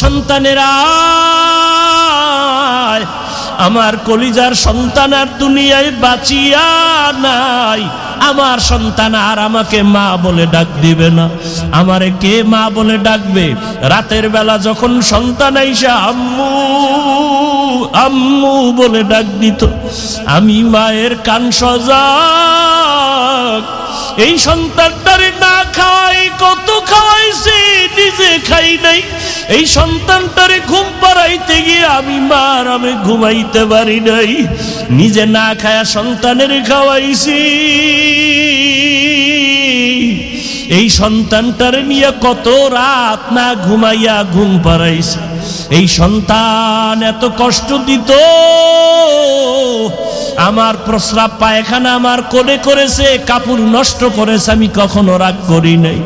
সন্তানেরা, আমার কলিজার সন্তান আর দুনিয়ায় বাঁচিয়া নাই। আমার সন্তান আর আমাকে মা বলে ডাক দিবে না। আমারে কে মা বলে ডাকবে? রাতের বেলা যখন সন্তান আইসা আম্মু আম্মু বলে ডাক দিত, আমি মায়ের কান সজাগ। এই সন্তানটারে না খাওয়াই কত খাওয়াইছি, নিজে খাই নাই। এই সন্তানটারে ঘুম পাড়াইতে গিয়ে আমি মার আমি ঘুমাইতে পারি নাই, নিজে না খায়া সন্তানের খাওয়াইছি। এই সন্তানটারে নিয়ে কত রাত না ঘুমাইয়া ঘুম পাড়াইছি। এই সন্তান এত কষ্ট দিত, আমার প্রস্রাব পায়খানা আমার কোলে করেছে, কাপড় নষ্ট করেছে, আমি কখনো রাগ করি নাই।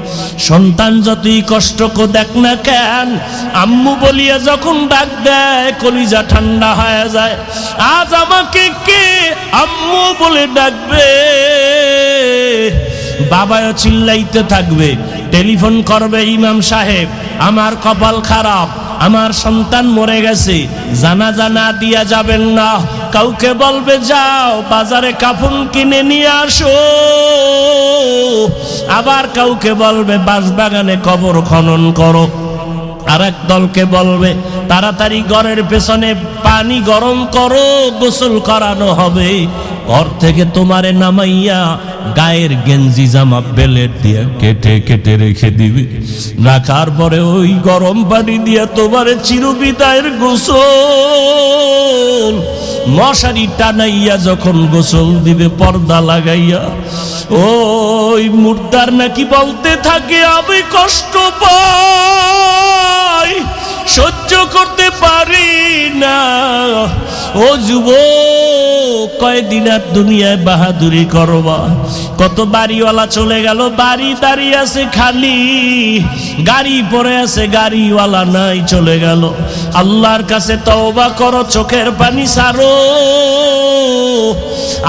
সন্তান যতই কষ্ট দেখ না কেন, আম্মু বলিয়া যখন ডাক দেয় কলিজা ঠান্ডা হয়ে যায়। আজ আমাকে কে আম্মু বলে ডাকবে? বাবাও চিল্লাইতে থাকবে, টেলিফোন করবে, ইমাম সাহেব আমার কপাল খারাপ, আমার সন্তান মরে গেছে, জানাজা না দিয়া যাবেন না। কাউকে বলবে যাও বাজারে কাফন কিনে নিয়ে আসো, আবার কাউকে বলবে বাঁশবাগানে কবর খনন করো। আর এক দলকে বলবে তাড়াতাড়ি ঘরের পেছনে পানি গরম করো, গোসল করানো হবে। ঘর থেকে তোমারে নামাইয়া গায়ের গেঞ্জি জামা বেলেট দিয়া কেটে কেটে রেখে দিবে। রাখার পরে ওই গরম পানি দিয়া তোমারে চিরবিদায়ের গোসল, মশারি টানাইয়া যখন গোসল দিবে পর্দা লাগাইয়া, ওই মুর্দার নাকি বলতে থাকে আমি কষ্ট পাই, সহ্য করতে পারি না। ও যুবক, কয়দিন আর দুনিয়ায় বাহাদুরি করবা? কত বাড়িওয়ালা চলে গেল, বাড়ি দাঁড়িয়ে আছে খালি, গাড়ি পড়ে আছে, গাড়িওয়ালা নাই, চলে গেল। আল্লাহর কাছে তওবা করো, চোখের পানি ছাড়ো।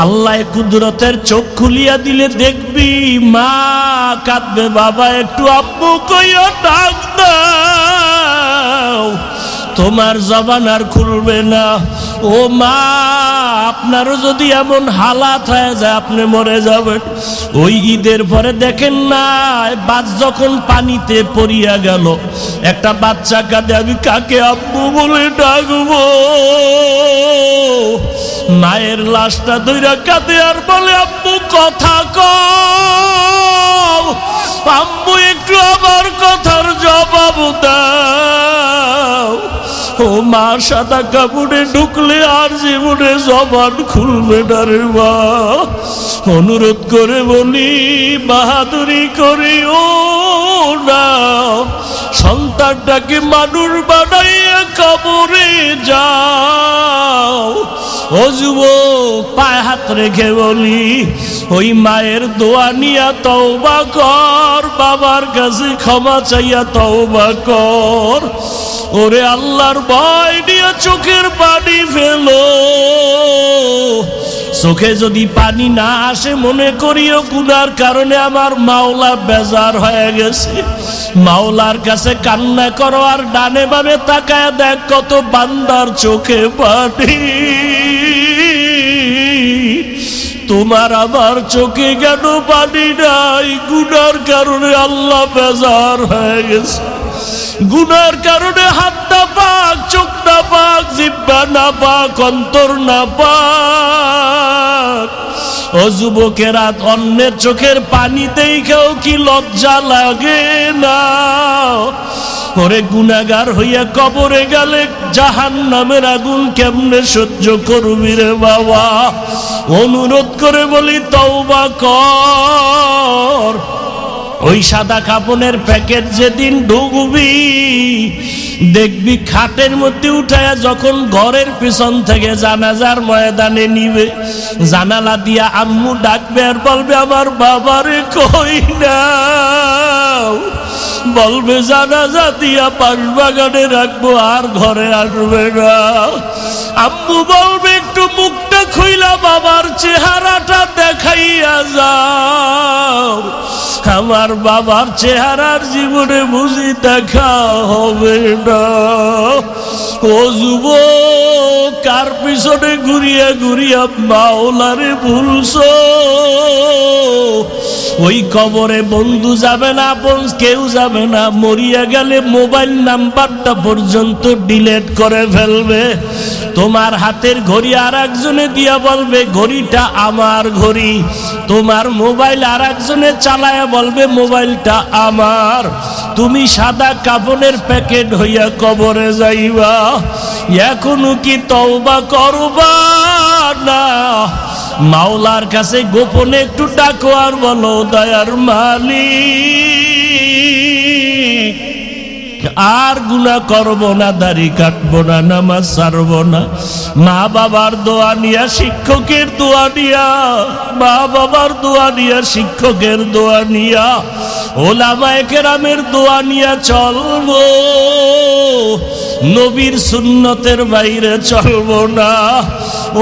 আল্লাহ কুদরতের চোখ খুলিয়া দিলে দেখবি মা কাঁদবে, বাবা একটু আব্বু কইয়া ডাক দাও। তোমার জবান আর খুলবে না। ও মা, আপনারও যদি এমন হালাত হয়ে যায় আপনি মরে যাবেন। ওই ঈদের পরে দেখেন না, বাস যখন পানিতে পড়িয়া গেল, একটা বাচ্চা কাঁদে, আমি কাকে আব্বু বলে ডাকবো? মায়ের লাশটা ধইরা কাঁদে আর বলে আব্বু কথা কও, আম্মু একটু আমার কথার জবাব দাও। ও মা, সাদা কাপড়ে ঢুকলে আর জীবনে জবান খুলবে না রে মা। অনুরোধ করে বলি, বাহাদুরি করি ও না, সন্তানটাকে মানুষ বানাইয়া কবরে যাও। ও যুবক, পায়ে হাত রেখে বলি, ওই মায়ের দোয়া নিয়া তওবা কর, বাবার কাছে ক্ষমা চাইয়া তওবা কর। ওরে আল্লাহর ভয় নিয়ে চোখের পানি ফেলো। চোখে যদি পানি না আসে মনে করিও গুনার কারণে আমার মাওলা বেজার হয়ে গেছে। মাওলার কাছে কান্না করো আর ডানে বামে তাকায় দেখ কত বান্দার চোখে পানি। তোমার আমার চোখে কেন পানি নাই? গুনার কারণে আল্লাহ বেজার হয়ে গেছে। গুনার কারণে হাত না পাক, চোখ না পাক, জিহ্বা না পাক, অন্তর না পাক। ও যুবকেরা, অন্যের চোখের পানি দেখেও কি লজ্জা লাগে না? ওরে গুনাহগার হইয়া কবরে গেলে জাহান্নামের আগুন কেমনে সহ্য করবি রে বাবা? অনুরোধ করে বলি তওবা কর। ওই সাদা কাপড়ের প্যাকেট যেদিন ঢুকবি দেখবি খাটের মধ্যে উঠায়া যখন ঘরের পিছন থেকে জানাজার ময়দানে নিবে, জানালা দিয়া আম্মু ডাকবে আর বলবে আমার বাবারে কই নাও, বলবে জানাজা দিয়া বাঁশবাগানে রাখবো আর ঘরে আসবে না। আম্মু বলবে একটু মুখটা খুইলা বাবার চেহারাটা দেখাইয়া যাও। আমার বাবার চেহারার জীবনে বুঝি দেখা হবে না। ও যুবক, কার পিছনে ঘুরিয়া ঘুরিয়া মাওলারে ভুলছো? ওই কবরে বন্ধু যাবে না, আপন কেউ যাবে না। মরিয়া গেলে মোবাইল নাম্বারটা পর্যন্ত ডিলিট করে ফেলবে। তোমার হাতের ঘড়ি আর একজনে দিয়া বলবে ঘড়িটা আমার ঘড়ি। তোমার মোবাইল আর একজনে চালায়া বলবে মোবাইলটা আমার। তুমি সাদা কাপড়ের প্যাকেট হইয়া কবরে যাইবা। এখনো কি তওবা করবা না? মাওলার কাছে গোপনে একটু ডাকো আর বলো, দয়ার মালিক, আর গুনাহ করব না, দাড়ি কাটবো না, নামাজ ছাড়বো না। মা বাবার দোয়া নিয়া, শিক্ষকের দোয়া নিয়া, মা বাবার দোয়া নিয়া, শিক্ষকের দোয়া নিয়া, ওলামায়ে কেরামের দোয়া নিয়া চলবো। নবীর সুন্নতের বাইরে চলবো না।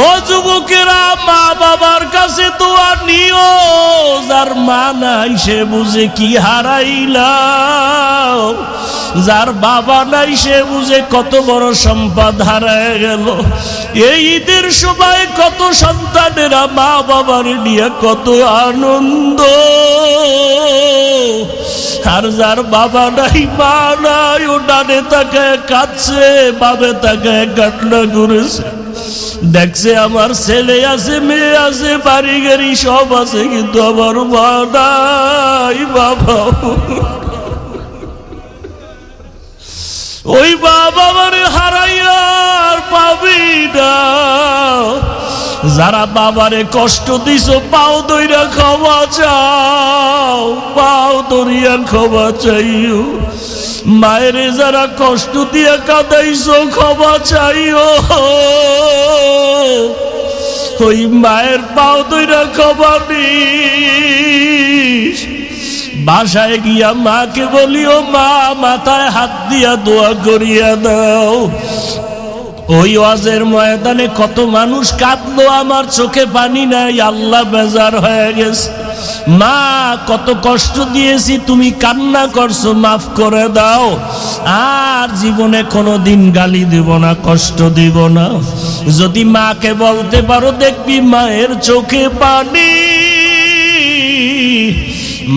ও যুবকেরা, মা বাবার কাছে দোয়া নিও। যার মা নাই সে বুঝে কি হারাইলাম, যার বাবা নাই সে বুঝে কত বড় সম্পদ হারায় গেল। এই ঈদের সময় কত সন্তানেরা মা বাবার নিয়ে কত আনন্দ, আর যার বাবা নাই মা নাই ও ডানে তাকায় কাঁদছে, বামে তাকায় কান্না করেছে। দেখছে আমার ছেলে আছে, মেয়ে আছে, বাড়ি গাড়ি সব আছে, কিন্তু আমার মা নাই বাবা। ওই বাবা মানে হারাইয়া আর পাবি না। যারা বাবারে কষ্ট দিছো পাও দইরা ক্ষমা চাও, পাও দরিয়া ক্ষমা চাইও। মায়েরে যারা কষ্ট দিয়া কাঁদাইছো ক্ষমা চাইও। ওই মায়ের পাও দইরা ক্ষমা নিস। বাসায় গিয়া মাকে বলিও, মা মাথায় হাত দিয়া দোয়া করিয়া দাও। ওই ওয়াজের ময়দানে কত মানুষ কাঁদলো, আমার চোখে পানি নাই, আল্লাহ বেজার হয়ে গেছে। মা কত কষ্ট দিয়েছি, তুমি কান্না করছো, মাফ করে দাও। আর জীবনে কোনোদিন গালি দিব না, কষ্ট দিব না। যদি মাকে বলতে পারো, দেখবি মায়ের চোখে পানি।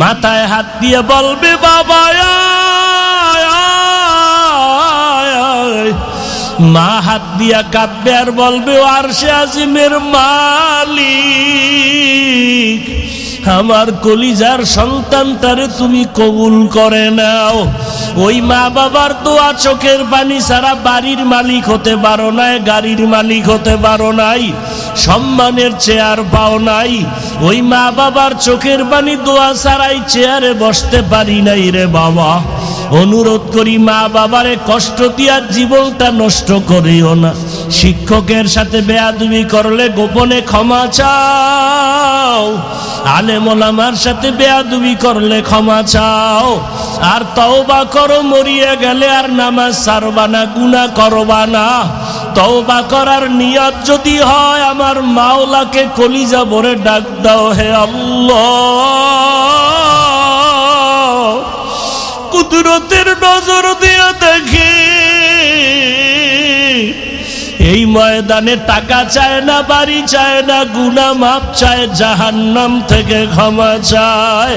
মাথায় হাত দিয়ে বলবে, বাবা মা হাত দিয়া কাঁদবে আর বলবে, আরশে আজিমের মালিক, আমার কলিজার সন্তানটারে তুমি কবুল করে নাও। ওই মা বাবার দোয়া, চোখের পানি ছাড়া বাড়ির মালিক হতে পারো নাই, গাড়ির মালিক হতে পারো নাই, সম্মানের চেয়ার পাও নাই। ওই মা বাবার চোখের পানি দোয়া ছাড়াই চেয়ারে বসতে পারি নাই রে বাবা। অনুরোধ করি, মা বাবারে কষ্ট দিয়া জীবনটা নষ্ট করিও না। শিক্ষকের সাথে বেয়াদবি করলে গোপনে ক্ষমা চাও। আলেম ওলামার সাথে বেয়াদবি করলে ক্ষমা চাও। আর তওবা করো, মরিয়া গেলে আর নামাজ ছাড়বা না, গুনাহ করবা না। তওবা করার নিয়ত যদি হয়, আমার মাওলাকে কলিজা ভরে ডাক দাও, হে আল্লাহ, কুদরতের নজর দিয়ে দেখি। এই ময়দানে টাকা চায় না, বাড়ি চায় না, গুনাহ মাপ চায়, জাহান্নাম থেকে ক্ষমা চায়।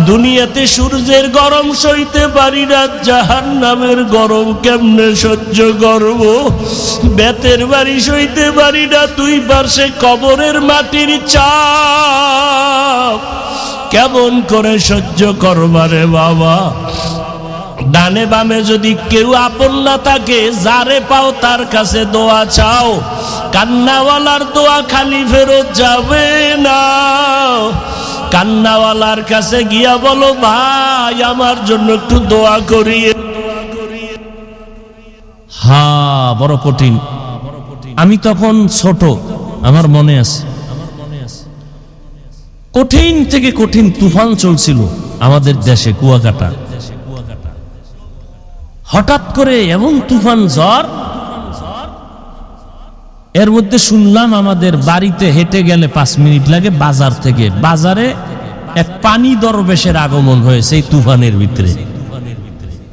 দুনিয়াতে সূর্যের গরম সইতে পারি না, জাহান্নামের গরম কেমনে সহ্য করব? বেতের বাড়ি সইতে পারি না, দুই পাশে কবরের মাটির চাপ কেমন করে সহ্য করবারে বাবা? ডানে বামে যদি কেউ আপন না থাকে, যারে পাও তার কাছে দোয়া চাও। কান্নাওয়ালার দোয়া খালি ফেরত যাবে না। কান্নাওয়ালার কাছে গিয়া বলো, ভাই আমার জন্য একটু দোয়া করিয়ে। হ্যাঁ, বড় কঠিন। আমি তখন ছোট, আমার মনে আছে, কঠিন থেকে কঠিন তুফান চলছিল আমাদের দেশে, কুয়াকাটা। হঠাৎ করে এমন তুফান ঝড়, এর মধ্যে শুনলাম আমাদের বাড়িতে হেঁটে গেলে 5 মিনিট লাগে বাজার থেকে। বাজারে এক পানি দরবেশের আগমন হয়েছে এই তুফানের ভিতরে।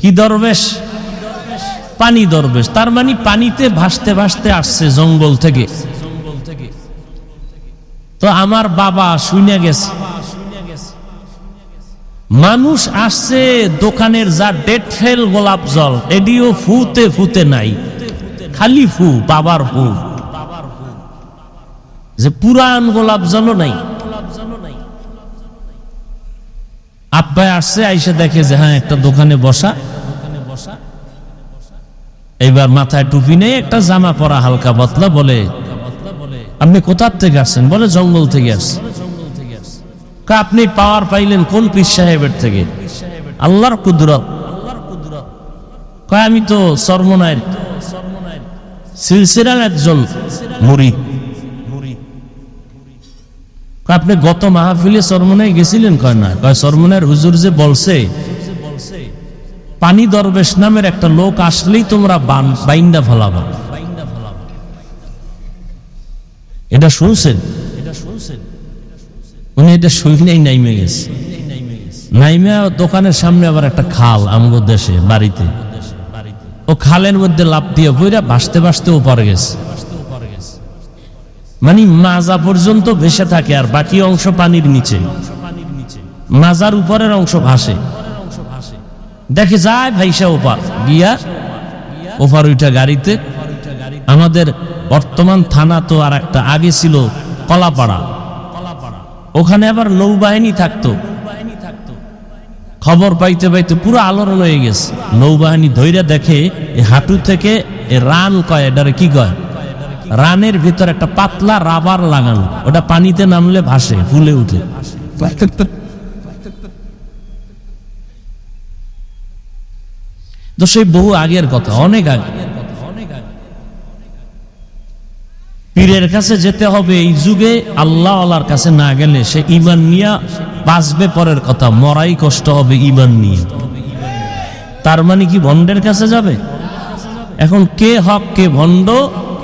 কি দরবেশ? পানি দরবেশ। তার মানে পানিতে ভাসতে ভাসতে আসছে জঙ্গল থেকে। তো আমার বাবা শুনে গেছে, মানুষ আসছে, দোকানের যা ডেট ফেল গোলাপ জল এডিও ফুতে ফুতে নাই, খালি ফু, বাবার ফু, যে পুরান গোলাপ জলও নাই। আব্বাই আসছে, আইসা দেখে যে হ্যাঁ একটা দোকানে বসা, এইবার মাথায় টুপি নেই, একটা জামা পরা হালকা পাতলা। বলে আপনি কোথার থেকে আসছেন? বলে জঙ্গল থেকে আসছেন। আপনি পাওয়ার পাইলেন কোন পীর সাহেবের থেকে? আল্লাহর কুদরত। আমি তো সরমনায়ের সিলসিলার একজন মুরিদ। আপনি গত মাহফিলে সরমনায় গেছিলেন? কয় না। কয় সরমনায়ের হুজুর যে বলছে পানি দরবেশ নামের একটা লোক আসলেই তোমরা বাইন্দা ফেলাবা। এটা শুনছেন? উনি এটা শুনেই নাইমে গেছে। নাইমে দোকানের সামনে আবার একটা খাল, আমগো দেশে বাড়িতে, ও খালের মধ্যে লাফ দিয়ে বইরা ভাসতে ভাসতে ওপারে গেছে। মানে মাজা পর্যন্ত ভেসে থাকে আর বাকি অংশ পানির নিচে, মাজার উপরের অংশ ভাসে। দেখে যায় ভাইসা ওপার গিয়া, ওপার ওইটা গাড়িতে। আমাদের বর্তমান থানা তো আর একটা আগে ছিল কলাপাড়া, ওখানে আবার নৌবাহিনী থাকতো। খবর পাইতে পাইতে পুরো আলোড়ন হয়ে গেছে। নৌবাহিনী ধৈর্য দেখে হাঁটু থেকে রান কয়, এটারে কি কয়? রানের ভিতর একটা পাতলা রাবার লাগানো, ওটা পানিতে নামলে ভাসে, ফুলে উঠে। তো সেই বহু আগের কথা, অনেক আগে। পীরের কাছে যেতে হবে এই যুগে, আল্লাহ আল্লাহর কাছে না গেলে সে ঈমান নিয়ে বাঁচবে পরের কথা, মরাই কষ্ট হবে ঈমান নিয়ে। তার মানে কি ভণ্ডের কাছে যাবে? এখন কে হক কে ভণ্ড,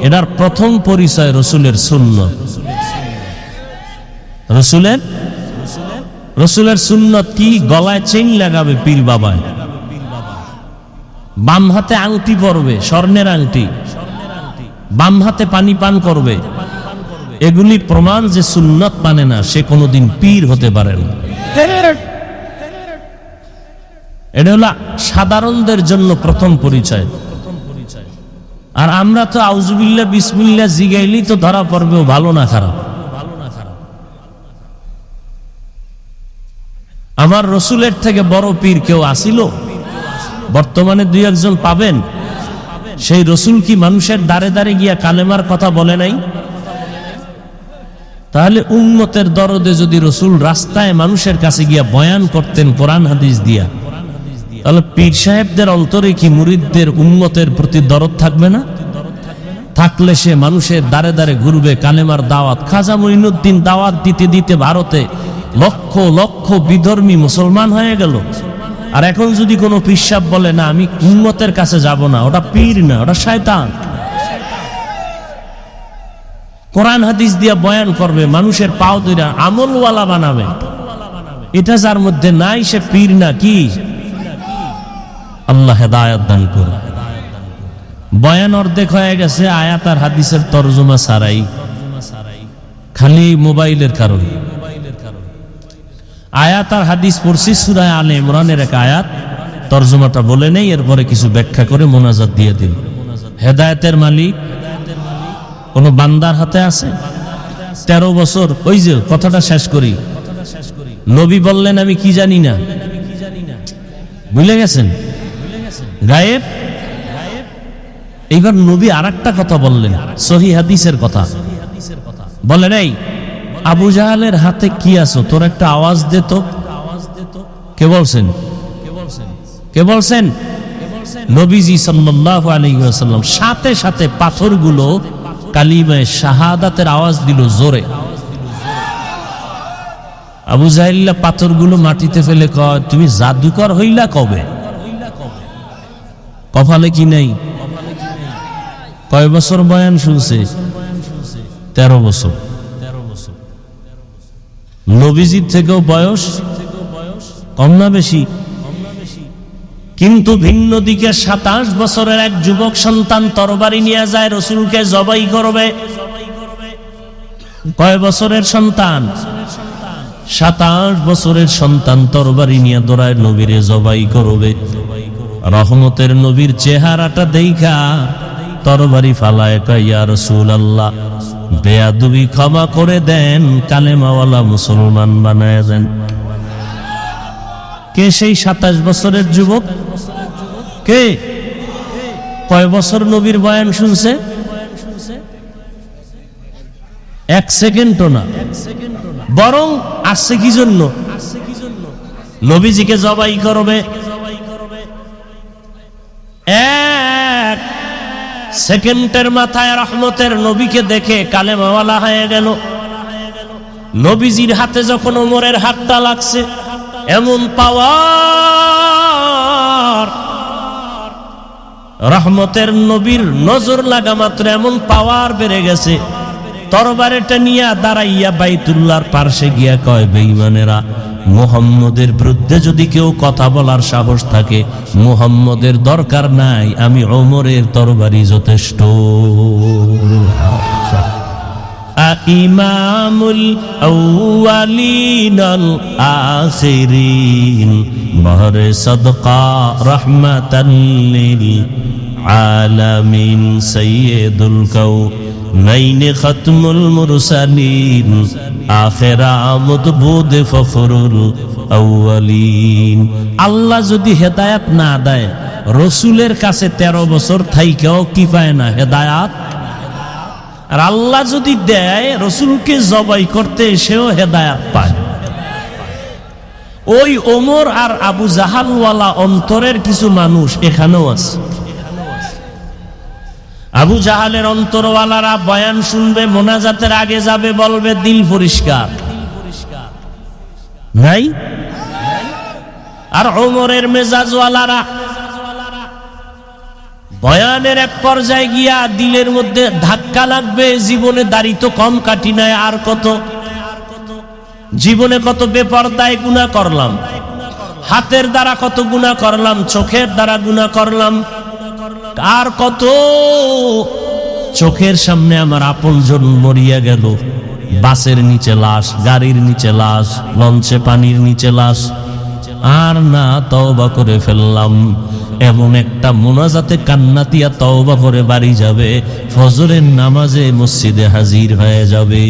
এটার প্রথম পরিচয় রসুলের সুন্নত। রসুলের সুন্নত কি? গলায় চেইন লাগাবে পীর বাবায়, বাম হাতে আংটি পরবে, স্বর্ণের আংটি, বাম হাতে পানি পান করবে। এগুলি প্রমাণ যে সুন্নত মানে না সে কোনোদিন পীর হতে পারে না। এটা হলো সাধারণদের জন্য প্রথম পরিচয়। আর আমরা তো আউযুবিল্লাহ বিসমিল্লাহ জিগাইলেই তো ধরা পড়বে ভালো না খারাপ। আমার রসুলের থেকে বড় পীর কেউ আসিল? বর্তমানে 2-1 পাবেন। সেই রসুল কি মানুষের দ্বারে দ্বারে গিয়া কালেমার কথা বলে নাই? তাহলে উম্মতের দরদে যদি রসুল রাস্তায় মানুষের কাছে গিয়া বয়ান করতেন কোরআন হাদিস দিয়া, তাহলে পীর সাহেবদের অন্তরে কি মুরিদদের উম্মতের প্রতি দরদ থাকবে না? থাকলে সে মানুষের দ্বারে দ্বারে ঘুরবে কালেমার দাওয়াত। খাজা মঈনুদ্দিন দাওয়াত দিতে দিতে ভারতে লক্ষ লক্ষ বিধর্মী মুসলমান হয়ে গেল। আর এখন যদি কোনো পীর সাহেব বলে না আমি উম্মতের কাছে যাব না, ওটা পীর না, ওটা শয়তান। কোরআন হাদিস দিয়া বয়ান করবে, মানুষের পাও ধইরা আমলওয়ালা বানাবে, এটা যার মধ্যে নাই সে পীর না। কি আল্লাহ হেদায়েত দান করুন। বয়ান অর্ধেক হয়ে গেছে আয়াত আর হাদিসের তরজমা ছাড়াই, খালি মোবাইলের কারণে। আয়াত আর হাদিস পড়ছি সূরা আলে ইমরানের এক আয়াত, তরজমাটা বলে নেই, এরপরে কিছু ব্যাখ্যা করে মোনাজাত দিয়ে দিন। হেদায়েতের মালিক কোন বান্দার হাতে আছে? 13 বছর, ওই যে কথাটা শেষ করি, নবী বললেন আমি কি জানি না, ভুলে গেছেন? গায়েব। এইবার নবী আরেকটা কথা বললেন, সহিহ হাদিসের কথা বলেন, এই আবু জাহালের হাতে কি আছো, তোর একটা আওয়াজ দে তো। কে বলছেন? কে বলছেন? নবীজি সাল্লাল্লাহু আলাইহি ওয়াসাল্লাম। সাথে সাথে পাথরগুলো কালিমায়ে শাহাদাতের আওয়াজ দিল জোরে। আবু জাহেল পাথরগুলো মাটিতে ফেলে কয়, তুমি জাদুকর হইলা কবে? কপালে কি নাই? কয় বছর বয়ান শুনছে? 13 বছর। নবীজির থেকেও বয়স কম না বেশি? কিন্তু ভিন্ন দিকে 27 বছরের এক যুবক সন্তান তরবারি নিয়ে যায় রসুলকে জবাই করবে। কয় বছরের সন্তান? 27 বছরের সন্তান তরবারি নিয়ে দৌড়ায় নবীরে জবাই করবে। রহমতের নবীর চেহারাটা দেখা তরবারি ফালায় কয়, ইয়া রাসূলুল্লাহ, বেয়াদবি ক্ষমা করে দেন, কালেমাওয়ালা মুসলমান বানায় দেন। কে সেই 27 বছরের যুবক? কে? কয় বছর নবীর বয়ান শুনছে? 1 সেকেন্ডও না। বরং আসছে কি জন্য? নবীজিকে জবাই করবে। 1 সেকেন্ডের মাথায় রহমতের নবীকে দেখে কালেমাওয়ালা হয়ে গেল। নবীজির হাতে যখন ওমরের হাতটা লাগছে, এমন পাওয়ার, রহমতের নবীর নজর লাগা মাত্র এমন পাওয়ার বেড়ে গেছে। তরবারিটা নিয়ে দাঁড়াইয়া বাইতুল্লাহর পার্শ্বে গিয়া কয়, বেঈমানেরা, মুহাম্মদের বিরুদ্ধে যদি কেউ কথা বলার সাহস থাকে, মুহাম্মদের দরকার নাই, আমি ওমরের তরবারি যথেষ্ট। ইমামুল আউয়ালিনাল আখিরিন বহরে সদকা রাহমাতাল লিল আলামিন সাইয়্যিদুল কাউনাইন খাতমুল মুরসালিন আখিরা মুদবুদ ফখরুল আউয়ালিন। আল্লাহ যদি হেদায়েত না দেয়, রসুলের কাছে 13 বছর থাইকাও কি পায় না হেদায়েত। আর আল্লাহ যদি দেয়, রসুলকে জবাই করতে সেও হেদায়েত পায়। ওই ওমর আর আবু জাহালওয়ালা অন্তরের কিছু মানুষ এখানেও আছে। আবু জাহালের অন্তরওয়ালারা বয়ান শুনবে, মোনাজাতের আগে যাবে, বলবে দিল পরিষ্কার নাই। আর ওমরের মেজাজওয়ালারা বয়ানের এক পর্যায়ে গিয়া দিলের মধ্যে ধাক্কা লাগবে, জীবনে দাড়ি তো কম কাটি নাই, আর কত জীবনে কত বেপরদায় গুনাহ করলাম, হাতের দ্বারা কত গুনাহ করলাম, চোখের দ্বারা গুনাহ করলাম, আর কত চোখের সামনে আমার আপনজন মরিয়া গেল, বাসের নিচে লাশ, গাড়ির নিচে লাশ, লঞ্চে পানির নিচে লাশ, আর না তওবা করে ফেললাম। এমন একটা মোনাজাতে কান্নাতিয়া তওবা করে বাড়ি যাবে, ফজরের নামাজে মসজিদে হাজির হয়ে যাবে।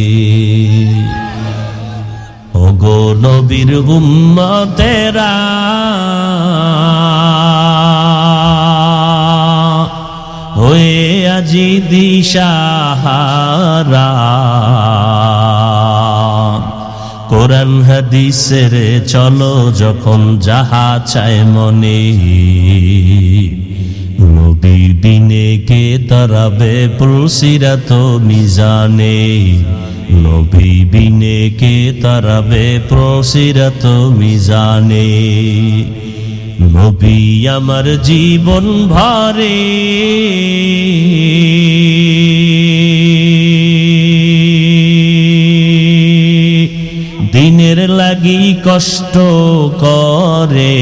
ওগো নবীর উম্মতেরা, হয়ে আজি দিশাহারা, কোরআন হাদিসের চলো যখন যাহা চায় মনে, নবী বিনে কে তারাবে পুলসিরাত মিজানে, নবী বিনে কে তারাবে পুলসিরাত মিজানে। নবী আমার জীবন ভরে দিনের লাগি কষ্ট করে,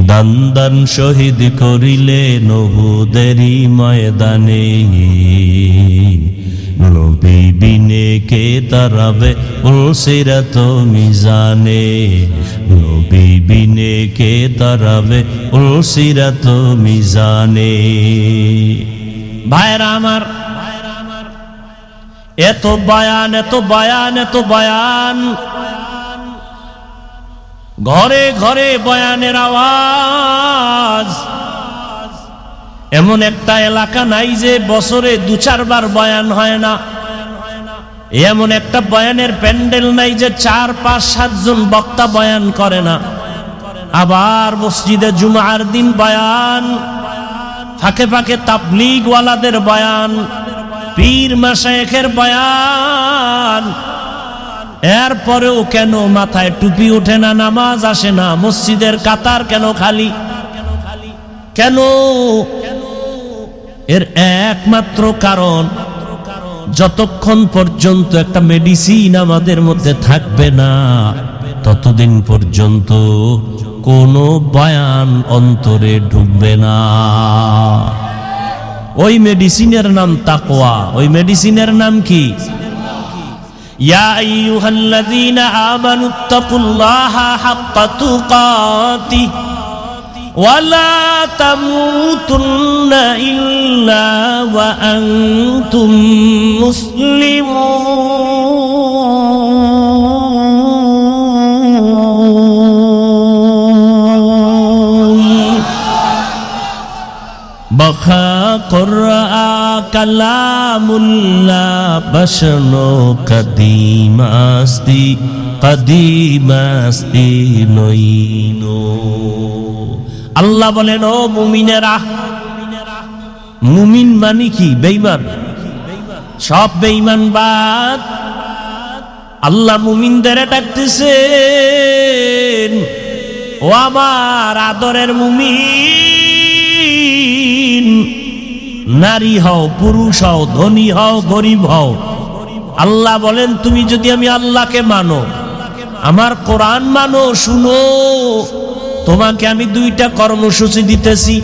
দান দান শহীদ করিলে নহুদেরই ময়দানে, নবী বিনে কে তারাবে পুলসিরাত মিজানে, নবী বিনে কে তারাবে পুলসিরাত মিজানে। ভাইরা আমার, এত বয়ান, এত বয়ান, এত বয়ান, ঘরে ঘরে বয়ানের আওয়াজ। এমন একটা এলাকা নাই যে বছরে 2-4 বার বয়ান হয় না। এমন একটা বয়ানের প্যান্ডেল নাই যে 4, 5, 7 জন বক্তা বয়ান করে না। আবার মসজিদে জুমার দিন বয়ান, ফাঁকে ফাঁকে তাবলীগ ওয়ালাদের বয়ান, পীর মাশায়েখের বয়ান। এরপরেও কেন মাথায় টুপি ওঠে না, নামাজ আসে না, মসজিদের কাতার কেন খালি? কেন এর একমাত্র কারণ, যতক্ষণ পর্যন্ত একটা মেডিসিন আমাদের মধ্যে থাকবে না, ততদিন পর্যন্ত কোনো বয়ান অন্তরে ঢুকবে না। ওই মেডিসিনের নাম তাকওয়া। ওই মেডিসিনের নাম কি? ইয়া আইয়ুহাল্লাযীনা আমানুত্তাকুল্লাহা হাক্কা তুকাতিহ ওয়া লা তামুতুন্না ইল্লা ওয়া আনতুম মুসলিমুন। বখা কুরআ কালামুল্লাহ বশনো কদিমাস্তি কদিমাস্তি নইনো। আল্লাহ বলেন, ও মুমিনেরা, মুমিন মানে কি? বেঈমান। সব বেঈমান বাদ। আল্লাহ মুমিনদের ডাকতেছেন, ও আমার আদরের মুমিন, নারী হও, পুরুষ হও, ধনী হও, গরিব হও, আল্লাহ বলেন তুমি যদি আমি আল্লাহকে মানো, আমার কোরআন মানো, শুনো, তোমাকে আমি দুইটা কর্মসূচি দিতেছি।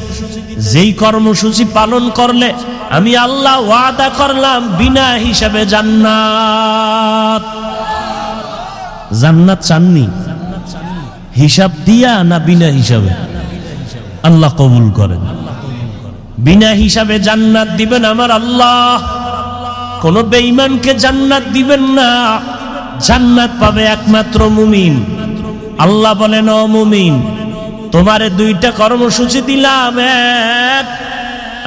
যেই কর্মসূচি পালন করলে আমি আল্লাহ ওয়াদা করলাম বিনা হিসাবে জান্নাত। জান্নাত চাননি? হিসাব দিয়া না বিনা হিসাবে? আল্লাহ কবুল করেন। বিনা হিসাবে জান্নাত দিবেন আমার আল্লাহ। কোন বেঈমানকে জান্নাত দিবেন না। জান্নাত পাবে একমাত্র মুমিন। আল্লাহ বলেন, ও মুমিন, তোমারে দুইটা কর্মসূচি দিলাম। এক,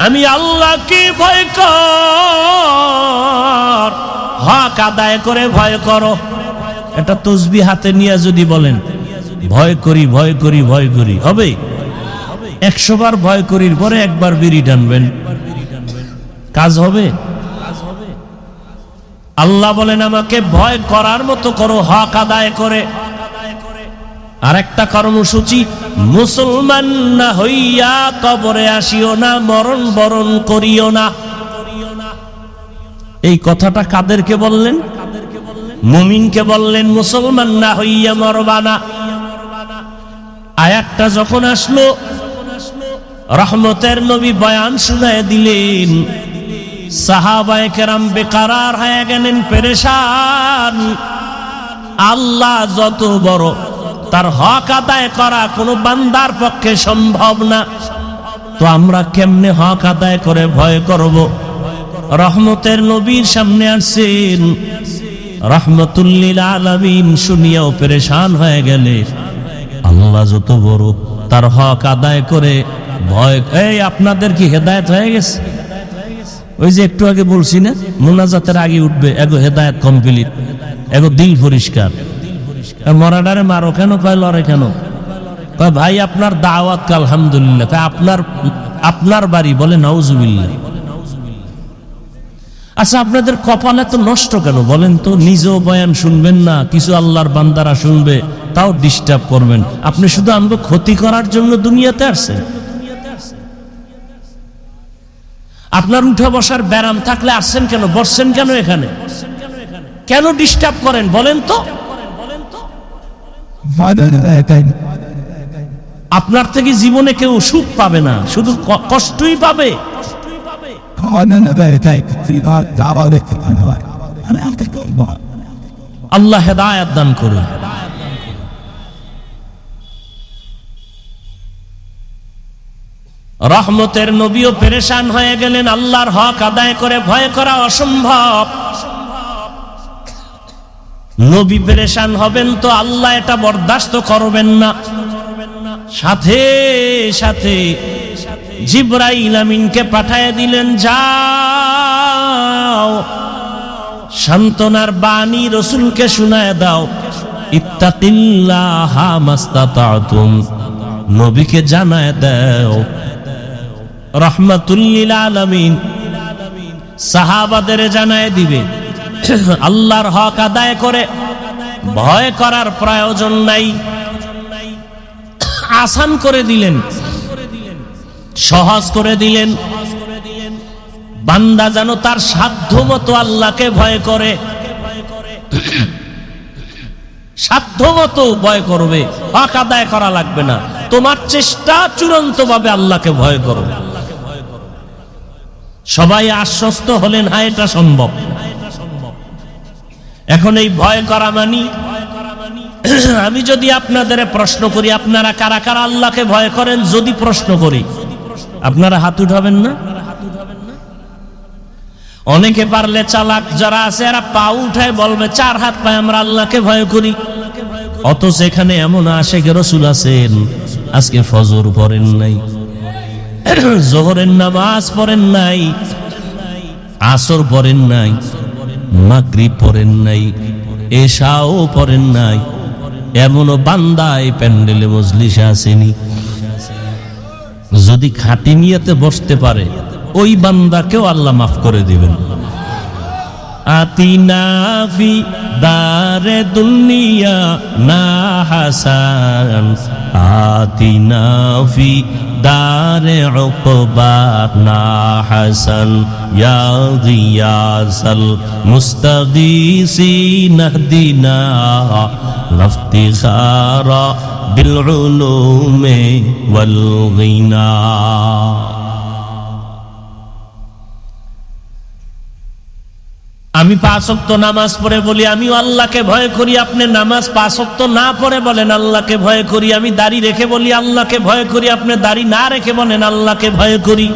আমি আল্লাহকে ভয় কর, হক আদায় করে ভয় করো। এটা তসবিহ হাতে নিয়ে যদি বলেন ভয় করি ভয় করি ভয় করি, হবে? 100 বার ভয় করির পরে একবার বিড়ি টানবেন, কাজ হবে? আল্লাহ বলেন আমাকে ভয় করার মতো করো, হক আদায় করে। আর একটা কর্মসূচি, মুসলমান না হইয়া কবরে আসিও না, মরণ বরণ করিও না। এই কথাটা কাদেরকে বললেন? মুমিনকে বললেন, মুসলমান না হইয়া মরবা না। আয়াতটা যখন আসলো, রহমতের নবী বয়ান শুনায় দিলেন। সাহাবায়ে কেরাম বেকারার হয়ে গেলেন, পেরেশান। আল্লাহ যত বড়, তার হক আদায় করা কোনো বান্দার পক্ষে সম্ভব না। তো আমরা কেমনে হক আদায় করে ভয় করব? রহমতের নবীর সামনে আসছেন, রাহমাতুল লিল আলামিন, শুনিয়াও পেরেশান হয়ে গেলে। আল্লাহ যত বড়, তার হক আদায় করে ভয়। এই আপনাদের কি হেদায়েত হয়ে গেছে? ওই যে একটু আগে বলছি না, মুনাজাতের আগে উঠবে, এগো হেদায়েত কমপ্লিট, এগো দিল পরিষ্কার। মরাডারে মারো কেন? কয় লড়ে কেন? কয় ভাই আপনার দাওয়াত, আলহামদুলিল্লাহ। কয় আপনার বাড়ি? বলে নাউজুবিল্লাহ। আচ্ছা, আপনাদের কপাল এত নষ্ট কেন বলেন তো? নিজেও বয়ান শুনবেন না, কিছু আল্লাহর বান্দারা শুনবে, তাও ডিস্টার্ব করবেন। আপনি শুধু আমাকে ক্ষতি করার জন্য দুনিয়াতে আসছেন। আপনার উঠা বসার ব্যারাম থাকলে আসছেন কেন? বসছেন কেন এখানে? কেন ডিস্টার্ব করেন বলেন তো? আপনার থেকে জীবনে কেউ সুখ পাবে না, শুধু কষ্টই পাবে। আল্লাহ হেদায়েত দান করুন। রহমতের নবীও পেরেশান হয়ে গেলেন। আল্লাহর হক আদায় করে ভয় করা অসম্ভব। নবী পেরেশান হবেন তো আল্লাহ এটা বরদাস্ত করবেন না। সাথে সাথে জিবরাইল আমিনকে পাঠিয়ে দিলেন, যাও সান্ত্বনার বাণী রাসূলকে শোনায় দাও, ইত্তাকিল্লাহা মাস্তাতাতুম, নবীকে জানায় দাও। রাহমাতুল লিল আলামিন সাহাবাদের জানায় দিবে, আল্লাহর হক আদায় করে ভয় করার প্রয়োজন নাই। আসান করে দিলেন, সহজ করে দিলেন। বান্দা যেন তার সাধ্য মতো আল্লাহকে ভয় করে, সাধ্য মতো ভয় করবে, হক আদায় করা লাগবে না, তোমার চেষ্টা চূড়ান্ত ভাবে আল্লাহকে ভয় করো। সবাই আশ্বস্ত হলেন, হ্যাঁ এটা সম্ভব। এখন এই ভয় করা মানি, আমি যদি আপনাদের প্রশ্ন করি আপনারা কারা কারা আল্লাহকে ভয় করেন, যদি প্রশ্ন করি আপনারা হাত উঠাবেন না? অনেকে পারলে চালাক যারা আছে এরা পা উঠায় বলবে 4 হাত পায় আমরা আল্লাহকে ভয় করি। অথচ এখানে এমন আশেক রাসূল আছেন আজকে ফজর পড়েন নাই, জোহরের নামাজ পড়েন নাই, আসর পড়েন নাই, মাগরিব পড়েন নাই, এশাও পড়েন নাই, এমনও বান্দা এই প্যান্ডেলে মজলিসে আসেনি। যদি খাঁটি নিয়তে বসতে পারে ওই বান্দাকেও আল্লাহ মাফ করে দিবেন। আতিনা ফি দারে দুনিয়া না হাসান, আতিনা ফি দারে উকবা না হাসান, ইয়া গিয়াসাল মুস্তাগীসিন ইহদিনা লাফতিখারা বিল উলুমি ওয়াল গিনা। আমি 5 ওয়াক্ত নামাজ পড়ে বলি আমিও আল্লাহকে ভয় করি, আপনি নামাজ 5 ওয়াক্ত না পড়ে বলেন আল্লাহকে ভয় করি। আমি দাড়ি রেখে বলি আল্লাহকে ভয় করি, আপনি দাড়ি না রেখে বলেন আল্লাহকে ভয় করি।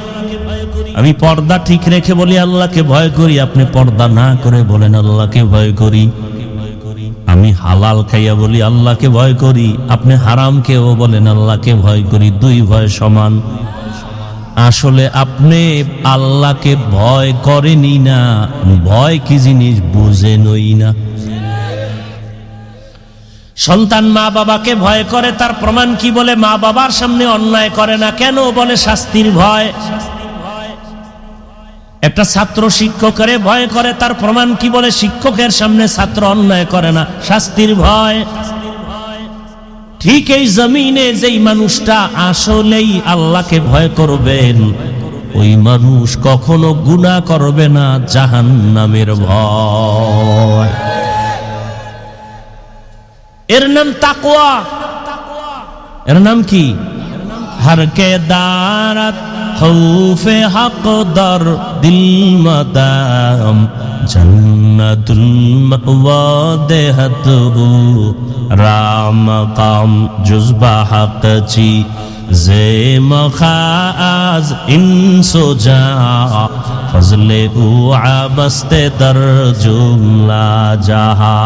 আমি পর্দা ঠিক রেখে বলি আল্লাহকে ভয় করি, আপনি পর্দা না করে বলেন আল্লাহকে ভয় করি। আমি হালাল খাইয়া বলি আল্লাহকে ভয় করি, আপনি হারাম খেয়েও বলেন আল্লাহকে ভয় করি। 2 ভয় সমান। আসলে আপনি আল্লাহকে ভয় করেনি না, ভয় কি জিনিস বুঝেনই না। সন্তান মা বাবাকে ভয় করে, তার প্রমাণ কি? বলে মা বাবার সামনে অন্যায় করে না। কেন? বলে শাস্তির ভয়। একটা ছাত্র শিক্ষকের ভয় করে, তার প্রমাণ কি? বলে শিক্ষকের সামনে ছাত্র অন্যায় করে না, শাস্তির ভয়। ঠিক এই জমিনে যেই মানুষটা আসলেই আল্লাহকে ভয় করবেন ওই মানুষ কখনো গুনাহ করবে না, জাহান্নামের ভয়। এর নাম তাকওয়া। এর নাম কি? হর কে দারাত খৌফে হক দর দিল মাদাম জন্নতুল মাওয়া দেহতু রাম কাম জুজবা হক চি জে মখাজ ইনসো জা ফজলে উ আবস্তে দর জুমলা জাহা।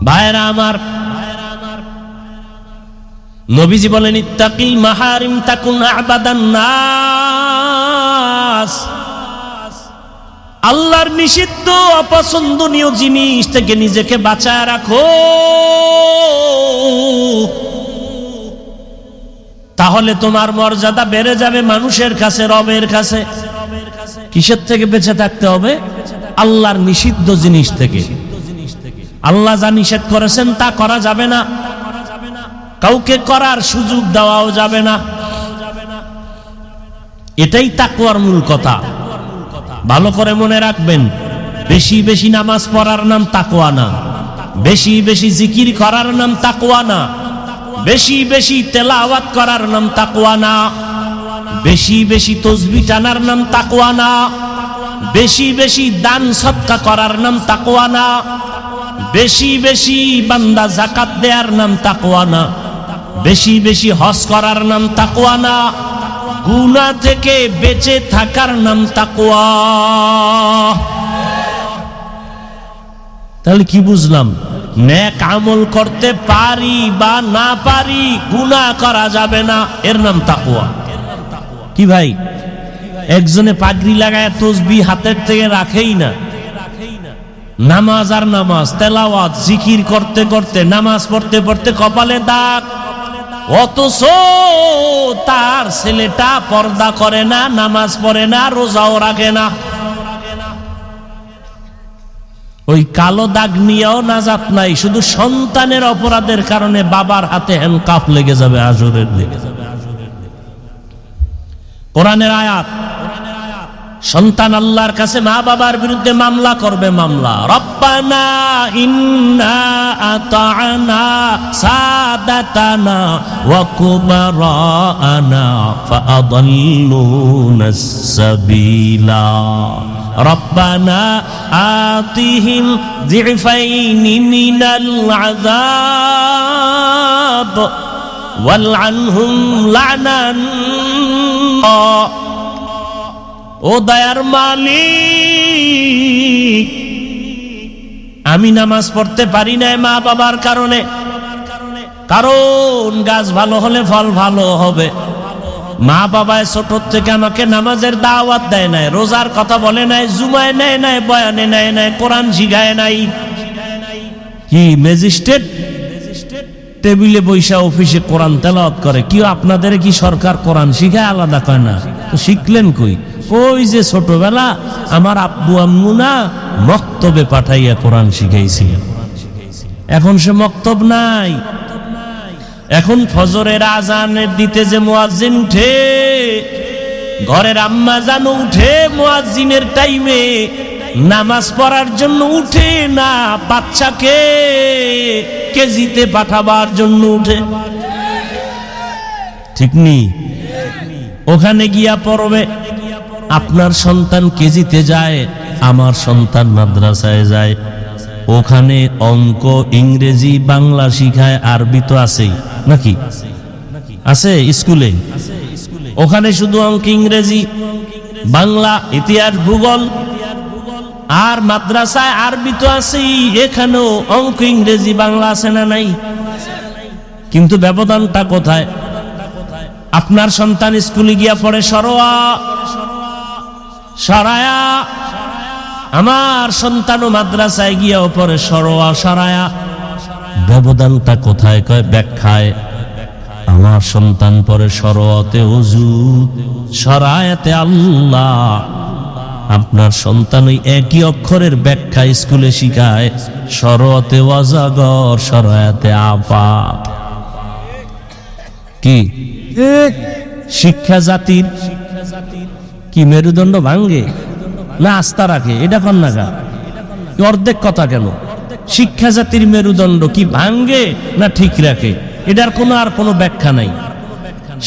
ভাইরা আমার, নবীজি বলেন ইত্তাকিল মাহারিম তাকুন আবাদান নাস। আল্লাহর নিষিদ্ধ অপছন্দনীয় জিনিস থেকে নিজেকে বাঁচায় রাখো, তাহলে তোমার মর্যাদা বেড়ে যাবে মানুষের কাছে, রবের কাছে। কিসের থেকে বেঁচে থাকতে হবে? আল্লাহর নিষিদ্ধ জিনিস থেকে। আল্লাহ যা নিষেধ করেছেন তা করা যাবে না, কাউকে করার সুযোগ দেওয়াও যাবে না। এটাই তাকওয়ার মূল কথা। ভালো করে মনে রাখবেন, বেশি বেশি নামাজ পড়ার নাম তাকওয়া না, বেশি বেশি জিকির করার নাম তাকওয়া না, বেশি বেশি তেলাওয়াত করার নাম তাকওয়া না, বেশি বেশি তাসবিহ টানার নাম তাকওয়া না, বেশি বেশি দান সদকা করার নাম তাকওয়া না, বেশি বেশি বান্দা যাকাত দেওয়ার নাম তাকওয়া না, বেশি বেশি হজ করার নাম তাকওয়া না, গুনাহ থেকে বেঁচে থাকার নাম তাকওয়া। তাহলে কি বুঝলাম? নেক আমল করতে পারি বা না পারি, গুনাহ করা যাবে না, এর নাম তাকওয়া। কি ভাই, একজনে পাগড়ি লাগায় তাসবিহ হাতের থেকে রাখেই না, নামাজ আর নামাজ, তেলাওয়াত জিকির করতে করতে, নামাজ পড়তে পড়তে কপালে দাগ, অথচ তার ছেলেটা পর্দা করে না, নামাজ পড়ে না, রোজাও রাখে না। ওই কালো দাগ নিয়েও নাজাত নাই, শুধু সন্তানের অপরাধের কারণে বাবার হাতে হ্যান্ডকাফ লেগে যাবে আসরের দিকে। কোরআনের আয়াত। সন্তান আল্লাহর কাছে মা বাবার বিরুদ্ধে মামলা করবে, মামলা। রব্বানা ইন্না আতা'না সাদাতানা ওয়া কুবারানা ফাআদাল্লুনাস সাবিলা রব্বানা আতিহিম যিফাইনি মিনাল আযাব ওয়ালআনহুম লা'নান। ও দয়ার মালিক, আমি নামাজ পড়তে পারি না মা বাবার কারণে, কারণ গাছ ভালো হলে ফল ভালো হবে। মা বাবায় ছোট থেকে আমাকে নামাজের দাওয়াত দেয় নাই, রোজার কথা বলে নাই, জুমায় নেয় নাই, বয়ানে নেয় নাই, কোরআন শিখায় নাই। কি ম্যাজিস্ট্রেট টেবিলে বৈশা অফিসে কোরআন তেলাওয়াত করে, কি আপনাদের কি সরকার কোরআন শিখায় আলাদা কয় না? তো শিখলেন কই? ওই যে ছোটবেলা আমার আব্বু আম্মু না মক্তবে পাঠাইয়া কোরআন শিখাইছিলেন। এখন সে মক্তব নাই। এখন ফজরের আজানের দিতে যে মুয়াজ্জিন উঠে, ঘরের আম্মা জানো উঠে মুয়াজ্জিনের টাইমে নামাজ পড়ার জন্য উঠে না, বাচ্চাকে কেজিতে পাঠাবার জন্য উঠে। ঠিক নি? ওখানে গিয়া পড়বে। আপনার সন্তান কেজিতে যায়, আমার সন্তান মাদ্রাসায় যায়। ওখানে অঙ্ক, ইংরেজি, বাংলা শিখায়, আরবি তো আছেই নাকি? আছে স্কুলে। ওখানে শুধু অঙ্ক, ইংরেজি, বাংলা, ইতিহাস, ভূগোল। আর মাদ্রাসায় আরবি তো আছেই, এখানেও অঙ্ক, ইংরেজি, বাংলা আছে না নাই? কিন্তু ব্যবধানটা কোথায়? আপনার সন্তান স্কুলে গিয়া পড়ে সরোয়া, সরায়া। আমার সন্তানও মাদ্রাসায় গিয়াও পড়ে সরোয়া, সরায়া। ব্যবধানটা কোথায়? কয় ব্যাখ্যায়। আমার সন্তান পড়ে সরোয়াতে ওযু, সরায়াতে আল্লাহ। আপনার সন্তান ওই একই অক্ষরের ব্যাখ্যা স্কুলে শিখায়, সরোয়াতে ওয়াজাগর, সরায়াতে আফাক। কি শিক্ষা জাতির কি মেরুদণ্ড ভাঙ্গে না আস্থা রাখে? এটা কন না, অর্ধেক কথা কেন? শিক্ষা জাতির মেরুদণ্ড কি ভাঙ্গে না ঠিক রাখে? এটার কোনো আর কোনো ব্যাখ্যা নাই।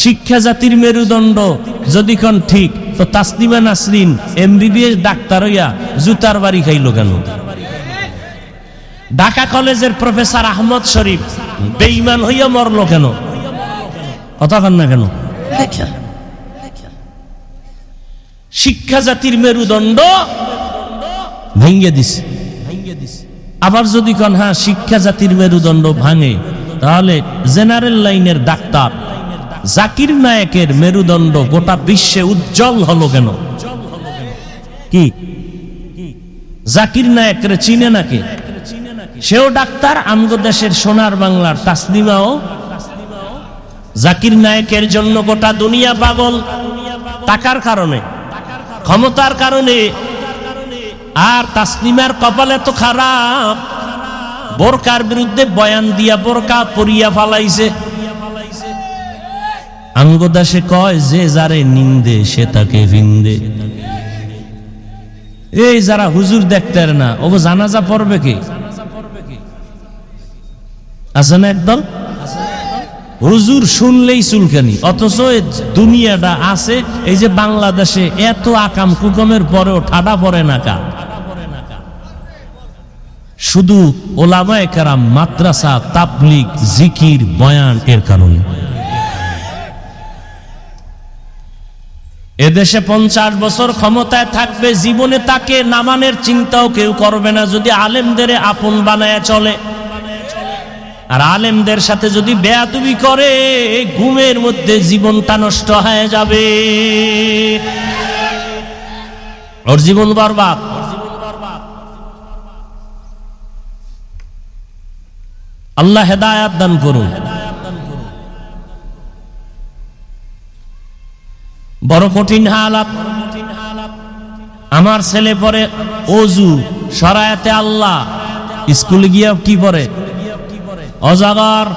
শিক্ষা জাতির মেরুদণ্ড যদি কোন ঠিক, তো তাসলিমা নাসরিন MBBS ডাক্তার হইয়া জুতার বাড়ি খাইল কেন? ঢাকা কলেজের প্রফেসর আহমদ শরীফ বেঈমান হইয়া মরল কেন? কথা কন না কেন? শিক্ষা জাতির মেরুদণ্ড ভেঙে দিছে। আবার যদি কোন হ্যাঁ শিক্ষা জাতির মেরুদণ্ড ভাঙে, তাহলে জেনারেল লাইনের ডাক্তার জাকির নায়েকের মেরুদণ্ড গোটা বিশ্বে উজ্জ্বল হলো কেন? কি জাকির নায়েকের চিনে নাকি? সেও ডাক্তার। আমগো দেশের সোনার বাংলার তাসলিমাও জাকির নায়েকের জন্য গোটা দুনিয়া পাগল। টাকার কারণে, ক্ষমতার কারণে। আর তাসলিমার কপালে তো খারাপ, বোরকার বিরুদ্ধে বয়ান দিয়া বোরকা পরিয়া ফালাইছে। আমগো দেশে কয় যে যারে নিন্দে সে তাকে ভিন্দে। এই যারা হুজুর দেখতে না, ও জানাজা পড়বে কে? আছে না একদল হুজুর শুনলেই চুলকানি, অথচ দুনিয়াটা আছে। এই যে বাংলাদেশে এত আকাম কুকমের পরেও ঠাডা পড়ে না কা? শুধু ওলামায়ে কেরাম, মাদ্রাসা, তাবলীগ, জিকির, বয়ান এর কারণে। এদেশে 50 বছর ক্ষমতায় থাকবে, জীবনে তাকে নামানের চিন্তাও কেউ করবে না যদি আলেমদের আপন বানায় চলে। আর আলেমদের সাথে যদি বেয়াদবি করে, ঘুমের মধ্যে জীবনটা নষ্ট হয়ে যাবে, ওর জীবন বরবাদ। আল্লাহ হেদায়াত দান করুন। বড় কঠিন হালাত। আমার ছেলে পড়ে ওযু, শরায়াতে আল্লাহ, স্কুলে গিয়া কি পড়ে? অজাগর।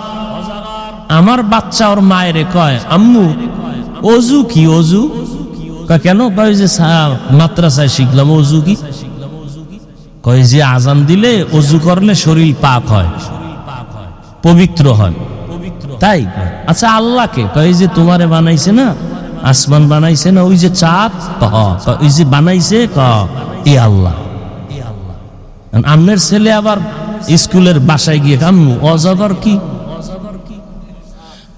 আমার বাচ্চা ওর মায়েরে কয়, আম্মু ওযু কি? ওযু কেন? কয় যে মাদ্রাসায় শিখলাম। অজু কি? কয় যে আজান দিলে অজু করলে শরীর পাক হয়, পবিত্র হয়। তাই? আচ্ছা আল্লাহকে? কয় যে তোমারে বানাইছে না, আসমান বানাইছে না, ওই যে চাঁদ, ওই যে বানাইছে, এ আল্লাহ। আমনের ছেলে আবার স্কুলের বাসায় গিয়ে কাম্মু অজগর কি?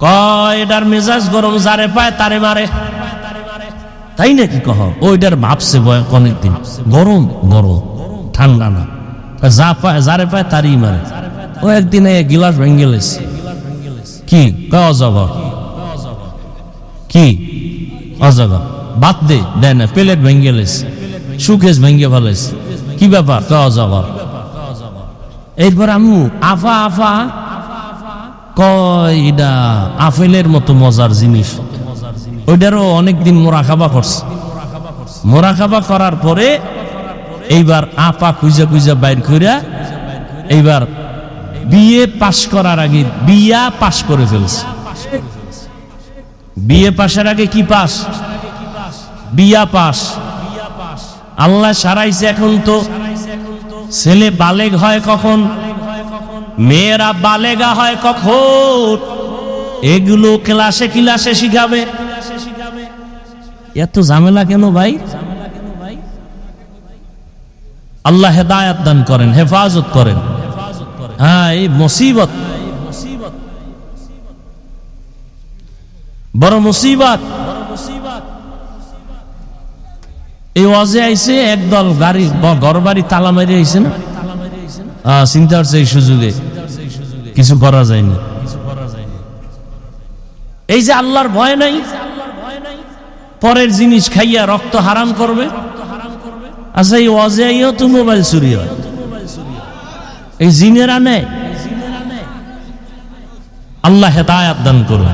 কয় এটার মেজাজ গরম, যারে পায় তারে মারে। তাই নাকি? কহ ওইটার ভাবছে অনেকদিন, গরম গরম, ঠান্ডা না, যা পায় যারে পায় তারই মারে। ও একদিন গিলাস ভেঙে লেছে। কি? কয় অজগর। কি অজগর? বাদ দে, দেয় না, প্লেট ভেঙে লেছে, সুকেশ ভেঙে ফেলেছে। কি ব্যাপার? কয় অজগর। এরপর আম্মু আফা আফা, কয় এটা আপেলের মতো মজার জিনিস। ওইটারও অনেকদিন মোরাকাবা করছে। মোরাকাবা করার পরে এইবার আপা খুঁজা খুঁজা বাইর কইরা এইবার বিয়ে পাশ করার আগে বিয়া পাশ করে ফেলছে। বিয়ে পাশের আগে কি পাস? বিয়া পাস। আল্লাহ সারাইছে। এখন তো ছেলে বালেগ হয় কখন, মেয়েরা বালেগা হয় কখন, এগুলো ক্লাসে ক্লাসে শিখাবে। এত ঝামেলা কেন ভাই? আল্লাহ হেদায়াত দান করেন, হেফাজত করেন। হ্যাঁ, এই মুসিবত, বড় মুসিবত। এই ওয়াজে আইছে একদল গাড়ি, ঘর বাড়ি তালা মারি আইছে না, চিন্তা করছে এই সুযোগে কিছু করা যায়নি। এই যে আল্লাহর ভয় নাই, পরের জিনিস খাইয়া রক্ত হারাম করবে। আচ্ছা এই ওয়াজে আইও তো মোবাইল চুরি হয়, এই জিনেরা নেয়। আল্লাহ হেদায়াত দান করুন।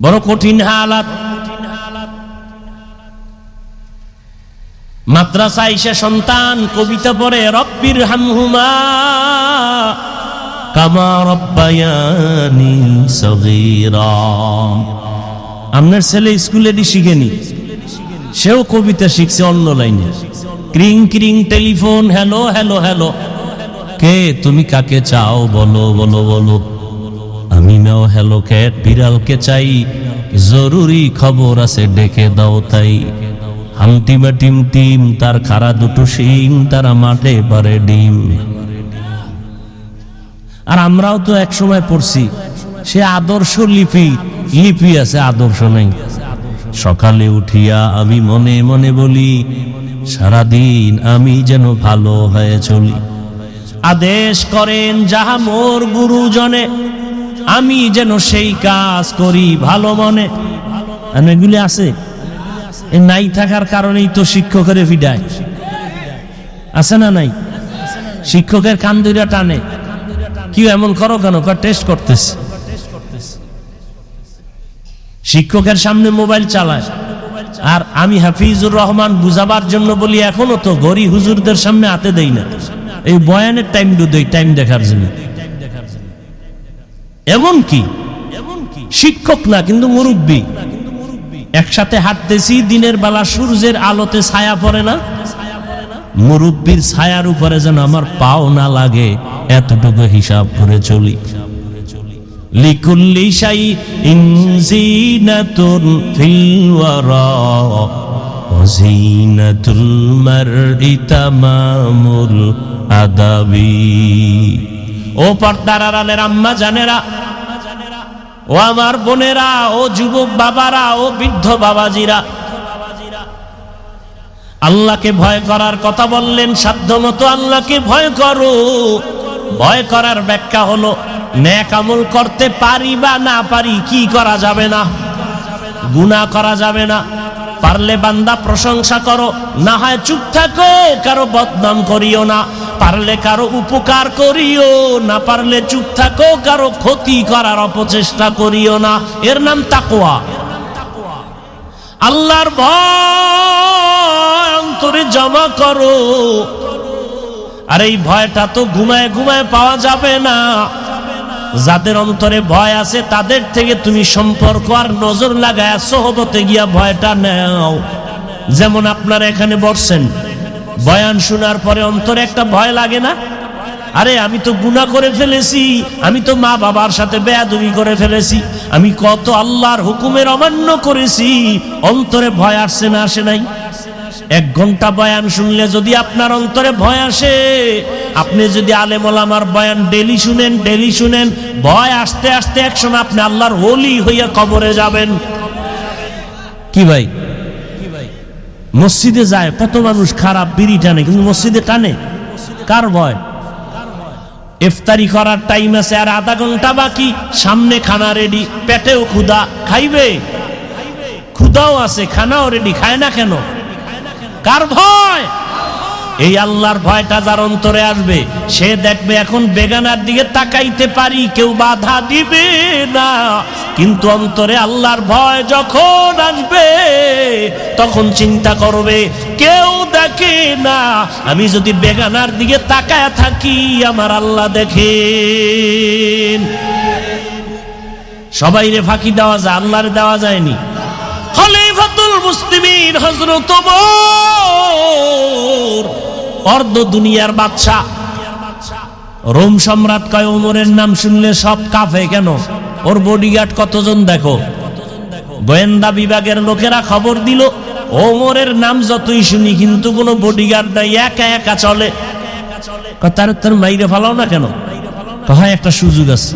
বড় কঠিন হালাত। মাদ্রাসায় এসে সন্তান কবিতা পড়ে, রব্বির হামহুমা কামা রব্বায়ানি সগীরা। আপনার ছেলে স্কুলে শিখেনি, সেও কবিতা শিখছে অন্য লাইনে। ক্রিং ক্রিং টেলিফোন, হ্যালো হ্যালো হ্যালো, কে তুমি কাকে চাও বলো বলো বলো। আমি নাও হ্যালো ক্যাট, বিড়ালকে চাই, জরুরি খবর আছে ডেকে দাও তাই। হামটিমা টিম টিম, তার খাড়া দুটো শিং, তারা মাঠে পারে ডিম। আর আমরাও তো এক সময় পড়ছি, সে আদর্শ লিপি, লিপি আছে, আদর্শ নেই। সকালে উঠিয়া আমি মনে মনে বলি, সারাদিন আমি যেন ভালো হয়ে চলি। আদেশ করেন যাহা মোর গুরুজনে, আমি যেন সেই কাজ করি ভালো মনে। এগুলি আছে, নাই থাকার কারণেই তো শিক্ষকের ভিড়ায়, আছে না নাই? শিক্ষকের কান ধইরা টানে, কি এমন করো কেন? টেস্ট করতেছে। শিক্ষকের সামনে মোবাইল চালায়। আর আমি হাফিজুর রহমান বুঝাবার জন্য বলি, এখনো তো গরি হুজুরদের সামনে হাতে দেই না, এই বয়ানের টাইম দেই, টাইম দেখার জন্য। এমন কি শিক্ষক না কিন্তু মুরব্বী, একসাথে হাঁটতেছি, দিনের বেলা সূর্যের আলোতে ছায়া পড়ে না, মুরব্বীর ছায়ার উপরে যেন আমার পাও না লাগে, এতটুকু হিসাব করে চলি। লিকুল্লি শাইইন জিনাতুন ফিল ওয়ারা ওয়া জিনাতুল মারই তামামুল আদাবি। ও পর্দার আড়ালের আম্মা জানেরা, ও আমার বোনেরা, ও যুবক বাবারা, ও বৃদ্ধ বাবাজিরা, আল্লাহকে ভয় করার কথা বললেন। সাধ্যমতো আল্লাহকে ভয় করো। ভয় করার ব্যাখ্যা হলো, নেক আমল করতে পারি বা না পারি, কি করা যাবে না, গুনাহ করা যাবে না। পারলে বান্দা প্রশংসা করো, না হয় চুপ থাকো, কারো বদনাম করিও না। পারলে কারো উপকার করিও, না পারলে চুপ থাকো, কারো ক্ষতি করার অপচেষ্টা করিও না। এর নাম তাকওয়া। আল্লাহর ভয় অন্তরে জমা করো। আর এই ভয়টা তো ঘুমায় ঘুমায় পাওয়া যাবে না। যাদের অন্তরে ভয় আছে তাদের থেকে তুমি সম্পর্ক আর নজর লাগায় সোহবতে গিয়া ভয়টা নাও। যেমন আপনারা এখানে বসছেন, বয়ান শোনার পরে অন্তরে একটা ভয় লাগে না? আরে আমি তো গুনাহ করে ফেলেছি, আমি তো মা বাবার সাথে বেয়াদবি করে ফেলেছি, আমি কত আল্লাহর হুকুমের অমান্য করেছি। অন্তরে ভয় আসছে না আসে নাই? 1 ঘন্টা বয়ান শুনলে যদি আপনার অন্তরে ভয় আসে, আপনি যদি আলেম ওলামার বয়ান ডেলি শুনেন, ভয় আসতে আসতে একসময় আপনি আল্লাহর ওলি হইয়া কবরে যাবেন। কি ভাই, মসজিদে যায় কত মানুষ খারাপ বিড়ি টানে, কিন্তু মসজিদে টানে কার ভয়? ইফতারি করার টাইম আছে আর আধা ঘন্টা বাকি, সামনে খানা রেডি, পেটেও ক্ষুধা, খাইবে, ক্ষুধাও আছে, খানাও রেডি, খায় না কেন? কার ভয়? এই আল্লাহর ভয়টা যার অন্তরে আসবে, সে দেখবে এখন বেগানার দিকে তাকাইতে পারি, কেউ বাধা দিবে না। কিন্তু অন্তরে আল্লাহর ভয় যখন আসবে, তখন চিন্তা করবে কেউ দেখে না, আমি যদি বেগানার দিকে তাকায় থাকি আমার আল্লাহ দেখেন। সবাইরে ফাঁকি দেওয়া যায়, আল্লাহরে দেওয়া যায়নি। খলিফাতুল মুসলিমিন হযরত ওমর, অর্ধ দুনিয়ার বাদশা, রোম সম্রাট কয় ওমরের নাম শুনলে সব কাঁপে কেন? ওর বডিগার্ড কতজন দেখো। গোয়েন্দা বিভাগের লোকেরা খবর দিল ওমরের নাম যতই শুনি কিন্তু কোনো বডিগার্ড নাই, একা একা চলে। তার মাইরে ফেলাও না কেন? হয় একটা সুযোগ আছে,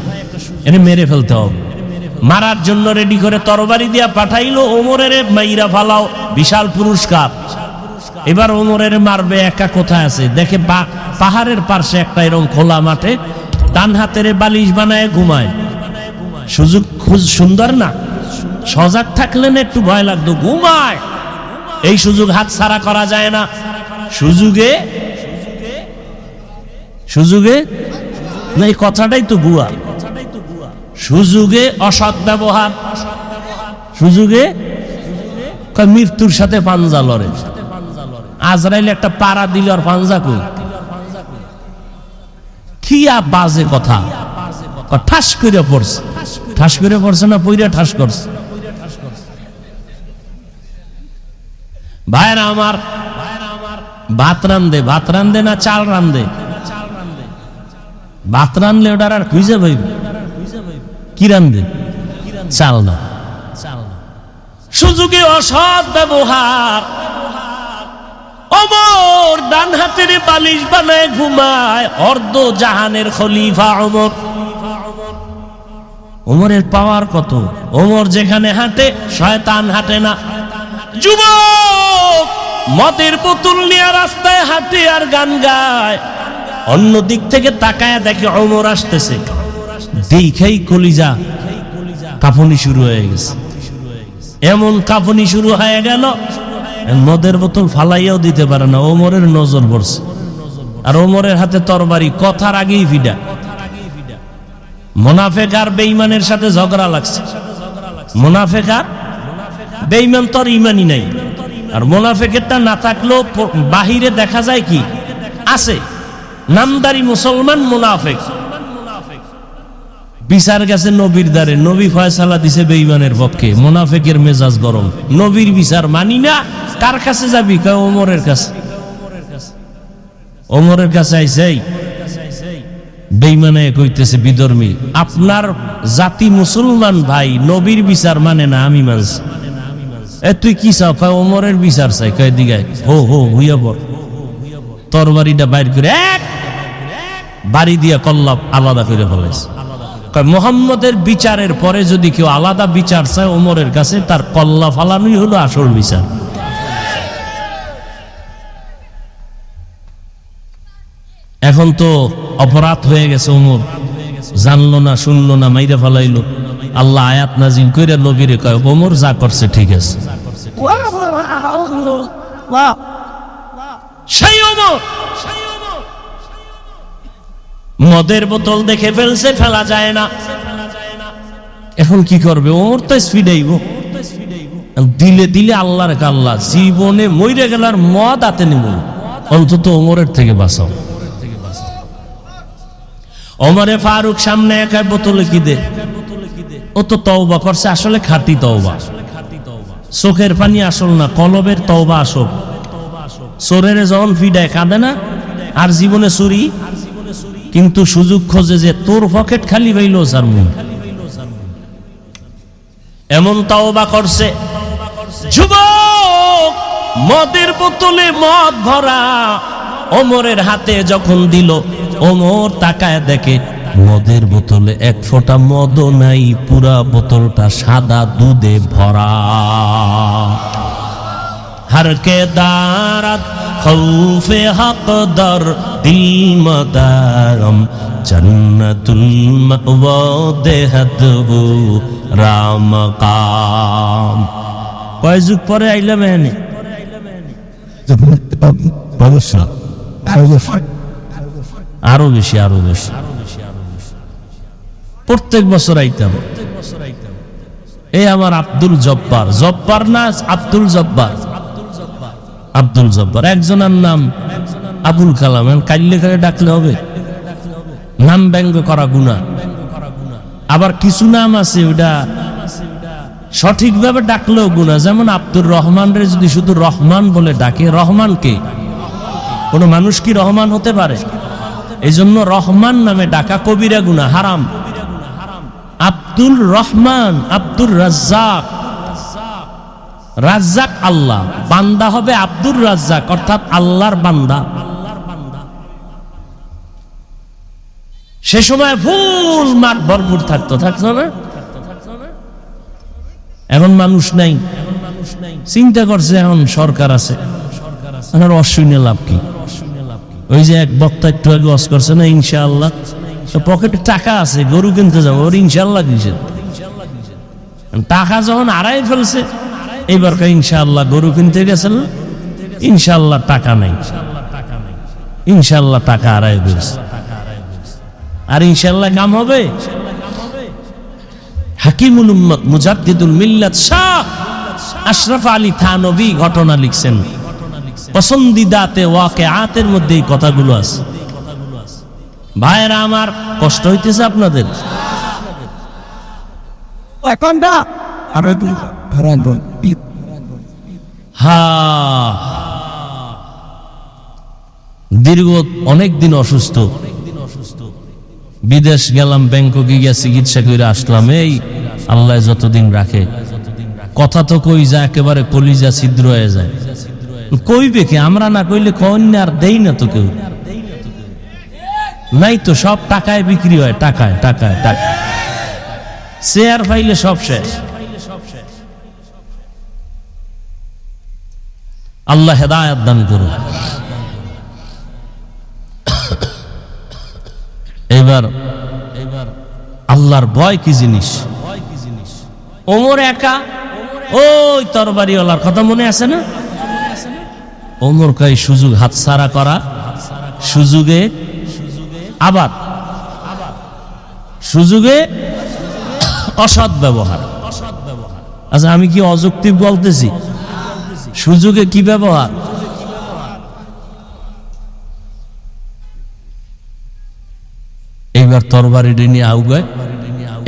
এনে মেরে ফেলতে হবে। মারার জন্য রেডি করে তরবারি দিয়া পাঠাইলো, ওমরের মাইরা ফালাও, বিশাল পুরস্কার। এবার ওমরের মারবে, একা কোথায় আছে দেখে, পাহাড়ের পাশে একটা এরকম খোলা মাঠে ডান হাতের বালিশ বানায় ঘুমায়। সুযোগ খুব সুন্দর না? সজাগ থাকলে না একটু ভয় লাগতো, ঘুমায়। এই সুযোগ হাত ছাড়া করা যায় না। সুযোগে না, এই কথাটাই তো ভুয়া। সুযোগে অসৎ ব্যবহার, সুযোগে মৃত্যুর সাথে পাঞ্জা লড়ে। আজরাইল একটা পাড়া দিল আর পাঞ্জা কই, কি বাজে কথা। ঠাস করে পড়ছে, ঠাস করে পড়ছে না, পইরা ঠাস করছে। ভাইরা আমার, ভাত রান্ধে না চাল রান্ধে? ভাত রান্ধলে ওটার আর খুঁজে ভাই কি রান্ধে? চাল না। সুযোগে অসৎ ব্যবহার। ওমর ডান হাতের বালিশ বানায় ঘুমায়, অর্ধ জাহানের খলিফা ওমর। ওমরের পাওয়ার কত! ওমর যেখানে হাঁটে শয়তান হাঁটে না। যুবক মদের বোতল নিয়ে রাস্তায় হাঁটে আর গান গায়, অন্য দিক থেকে তাকায় দেখে ওমর আসতেছে, দেখাই কলিজা কাঁপুনি শুরু হয়ে গেছে। এমন কাঁপুনি শুরু হয়ে গেল, মদের বোতল ফালাইয়াও দিতে পারে না, ওমরের নজর পড়ছে। আর ওমরের হাতে তরবারি, কথার আগেই ফিডা। মুনাফিক আর বেঈমানের সাথে ঝগড়া লাগছে। মুনাফিক আর বেঈমান তো আর ইমানই নাই। আর মুনাফিকেরটা না থাকলেও বাহিরে দেখা যায় কি আছে, নামদারি মুসলমান মুনাফিক। বিচার গেছে নবীর দ্বারে, নবী ফয়সালা দিছে বেঈমানের পক্ষে, মুনাফিকের মেজাজ গরম। নবীর বিচার মানি না, কার কাছে যাবি? কয় ওমরের কাছে। ওমরের কাছে আইছে, বেঈমানে কইতেছে বিধর্মী, আপনার জাতি মুসলমান ভাই নবীর বিচার মানে না, আমি মানছি। তুই কি চাও? কয় ওমরের বিচার চাই। কয় দিগায় হো হইয়া পড়। তরবারিটা বাইর করে এক বাড়ি দিয়া কল্লা আলাদা করে ফেলাইছে। মুহাম্মদের বিচারের পরে যদি কেউ আলাদা বিচার চায় ওমরের কাছে, তার কল্লা ফালানোই হলো আসল বিচার। এখন তো অপরাধ হয়ে গেছে, ওমর জানলো না, শুনলো না, মাইরা ফালাইলো। আল্লাহ আয়াত নাজিল কইরা নবীরে কয়, ওমর যা করছে ঠিক আছে। সেই ওমর মদের বোতল দেখে ফেলছে, ফেলা যায় না। এখন কি করবে? ওমর তো স্পিডাইব, দিলে আল্লাহর আল্লাহ, জীবনে মইরে গেলার মদ হাতে নিব, অন্তত ওমরের থেকে বাঁচাও। ওমরে ফারুক সামনে একা বোতলে কি দে, ও তো তওবা করছে, আসলে খাঁটি তওবা, চোখের পানি আসল না, কলবের তওবা আসল। চোরের যখন ফিডায় কাঁদে না, আর জীবনে চুরি, কিন্তু সুযোগ খোঁজে যে তোর পকেট খালি পাইল স্যার মুখ, এমন তওবা করছে। যুবক মদের বোতলে মদ ভরা ওমরের হাতে যখন দিল, ওমর তাকায় দেখে মদের বোতলে এক ফোঁটা মদও নাই, পুরা বোতলটা সাদা দুধে ভরা। हर के दारत खौफे हक़दर दिल मदारम जन्नतुल मअवा देहत हो राम काम। কয় যুগ পরে আইলাম এখানে, আরো বেশি আরো বেশি, প্রত্যেক বছর আইতাম। এই আমার আব্দুল জব্বার, জব্বার না আব্দুল জব্বার, আব্দুল জব্বার। একজনের নাম আবুল কালাম, কাইলে কালে ডাকলে হবে? নাম ব্যঙ্গ করা গুনাহ। আবার কিছু নাম আছে ওটা সঠিকভাবে ডাকলেও গুনাহ, যেমন আব্দুর রহমান রে যদি শুধু রহমান বলে ডাকে, রহমান কে? কোন মানুষ কি রহমান হতে পারে? এই জন্য রহমান নামে ডাকা কবিরা গুনাহ, হারাম। আব্দুল রহমান, আব্দুর রাজ্জাক, রাজ্জাক আল্লাহ, বান্দা হবে আব্দুর রাজ্জাক, অর্থাৎ আল্লাহর বান্দা। সে সময় ফুল মাঠ ভরপুর থাকতো, থাকতো না? এখন মানুষ নাই, চিন্তা করছে এখন সরকার আছে, অশুনে লাভ কি? ওই যে এক বক্তা একটু আগে ওয়াজ করছে না, ইনশাআল্লাহ পকেটে টাকা আছে, গরু কিনতে যাবো, ওর ইনশাআল্লাহ কিনছে। টাকা যখন আড়াই ফেলছে, এইবার ইনশাআল্লাহ গরু কিনতে গেছেন, ইনশাআল্লাহ টাকা নাই, ইনশাআল্লাহ টাকা আড়াই ফেলছে, আর ইনশাআল্লাহ কাম হবে। হাকিমুল উম্মত মুজাদ্দিদুল মিল্লাত শাহ আশরাফ আলী থানভী ঘটনা লিখছেন, পসন্দিদাতে ওয়াকিআতের মধ্যে এই কথাগুলো আছে। ভাইরা আমার, কষ্ট হইতেছে আপনাদের? দীর্ঘ অনেক দিন অসুস্থ, বিদেশ গেলাম, ব্যাংককে গিয়ে চিকিৎসা করে আসলাম। এই আল্লাহ যতদিন রাখে, কথা তো কই যায় একেবারে কলিজা ছিদ্র হয়ে যায়। কইবে কে? আমরা না কইলে কন্যা আর দেই না তো কেউ, নাই তো, সব টাকায় বিক্রি হয়, টাকায় টাকায় টাকা, শেয়ার ফাইলে সব শেষ। আল্লাহ হেদায়েত দান করুন। এবার আল্লাহর ভয় কি জিনিস? ওমর একা, ওই তরবারিওয়ালার কথা মনে আছে না? ওমর কয় সুযোগ হাতছাড়া করা, সুযোগে আবার সুযোগে অসৎ ব্যবহার। আচ্ছা, আমি কি অযৌক্তিক বলতেছি? সুযোগে কি ব্যবহার? এইবার তরবারি নিয়ে আউগায়,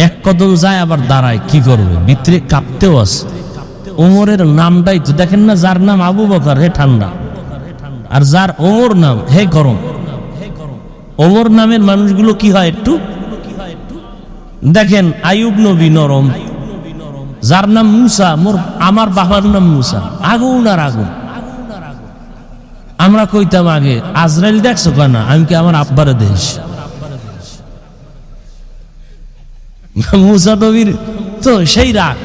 এক কদম যায় আবার দাঁড়ায়, কি করবে? ভিতরে কাঁপতেও আছে। ওমরের নামটাই তো দেখেন না, যার নাম আবু বকর হে ঠান্ডা, আর যার ওমর নাম হে গরম। ওমর নামের মানুষগুলো কি হয় একটু দেখেন, আইয়ুব নবী নরম, যার নাম মুসা, আমার বাবার নাম মুসা, আগুন আর আগুন। আমরা কইতাম আগে, আজরাইল দেখছো কেনা? আমি কি আমার আব্বারে দেশ? মুসা নবীর তো সেই রাগ।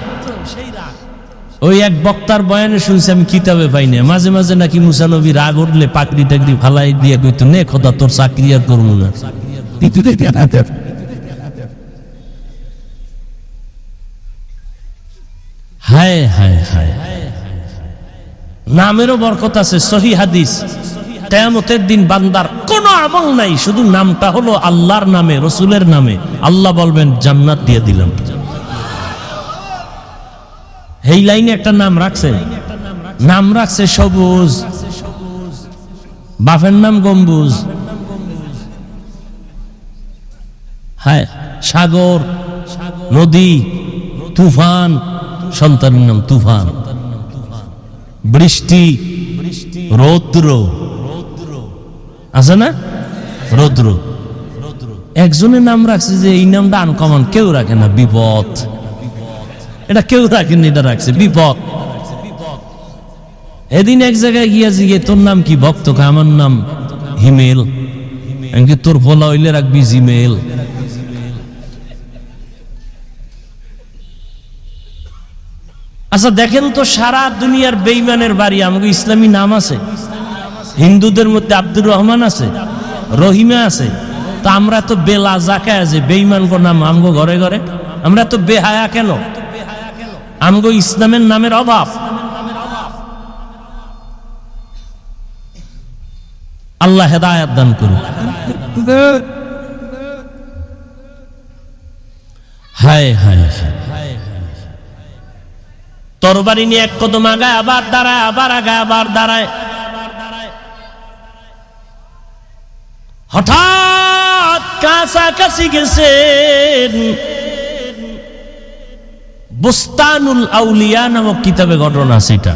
ওই এক বক্তার বয়ানে শুনছি, আমি কিতাবে পাই না, মাঝে মাঝে নাকি মুসা নবী রাগ উঠলে পাকড়ি টাকড়ি ফালাই দিয়ে কইতো, নে খোদা তোর চাকরি আর করবো না। হায় হায় হায়, নামেরও বরকত আছে। সহিহ হাদিস, কিয়ামতের দিন বান্দার কোনো আমল নাই, শুধু নামটা হলো আল্লাহর নামে, রসুলের নামে, আল্লাহ বলবেন জান্নাত দিয়ে দিলাম। এই লাইনে একটা নাম রাখছে, নাম রাখছে সবুজ, বাপের নাম গম্বুজ। হায়, সাগর, নদী, তুফান, সন্তানের নাম তুফান, বৃষ্টি, রৌদ্র আছে না, রৌদ্র। একজনের নাম রাখছে যে এই নামটা আনকমন, কেউ রাখে না, বিপদ। এটা কেউ রাখেনি, এটা রাখছে বিপদ। এদিন এক জায়গায় গিয়া জিগে তোর নাম কি? ভক্ত কয় আমার নাম হিমেল। এমনকি তোর ফলা হইলে রাখবি জিমেল। আচ্ছা দেখেন তো, সারা দুনিয়ার বেঈমানের বাড়ি আমাকে ইসলামী নাম আছে। হিন্দুদের মধ্যে আব্দুর রহমান আছে, রহিমা আছে। তো আমরা তো বেলা জাকা আছে, বেঈমান কো নাম আমগো ঘরে ঘরে। আমরা তো বেহায়া কেন? আমগো ইসলামের নামের অভাব। আল্লাহ হেদায়েত দান করুন। হায় হায়, তরবারি নিয়ে এক কদম আগায় আবার দাঁড়ায়, আবার আগায় আবার দাঁড়ায়। হঠাৎ কাছাকাছি গেছেন। বুস্তানুল আউলিয়া নামক কিতাবে ঘটনা সেটা।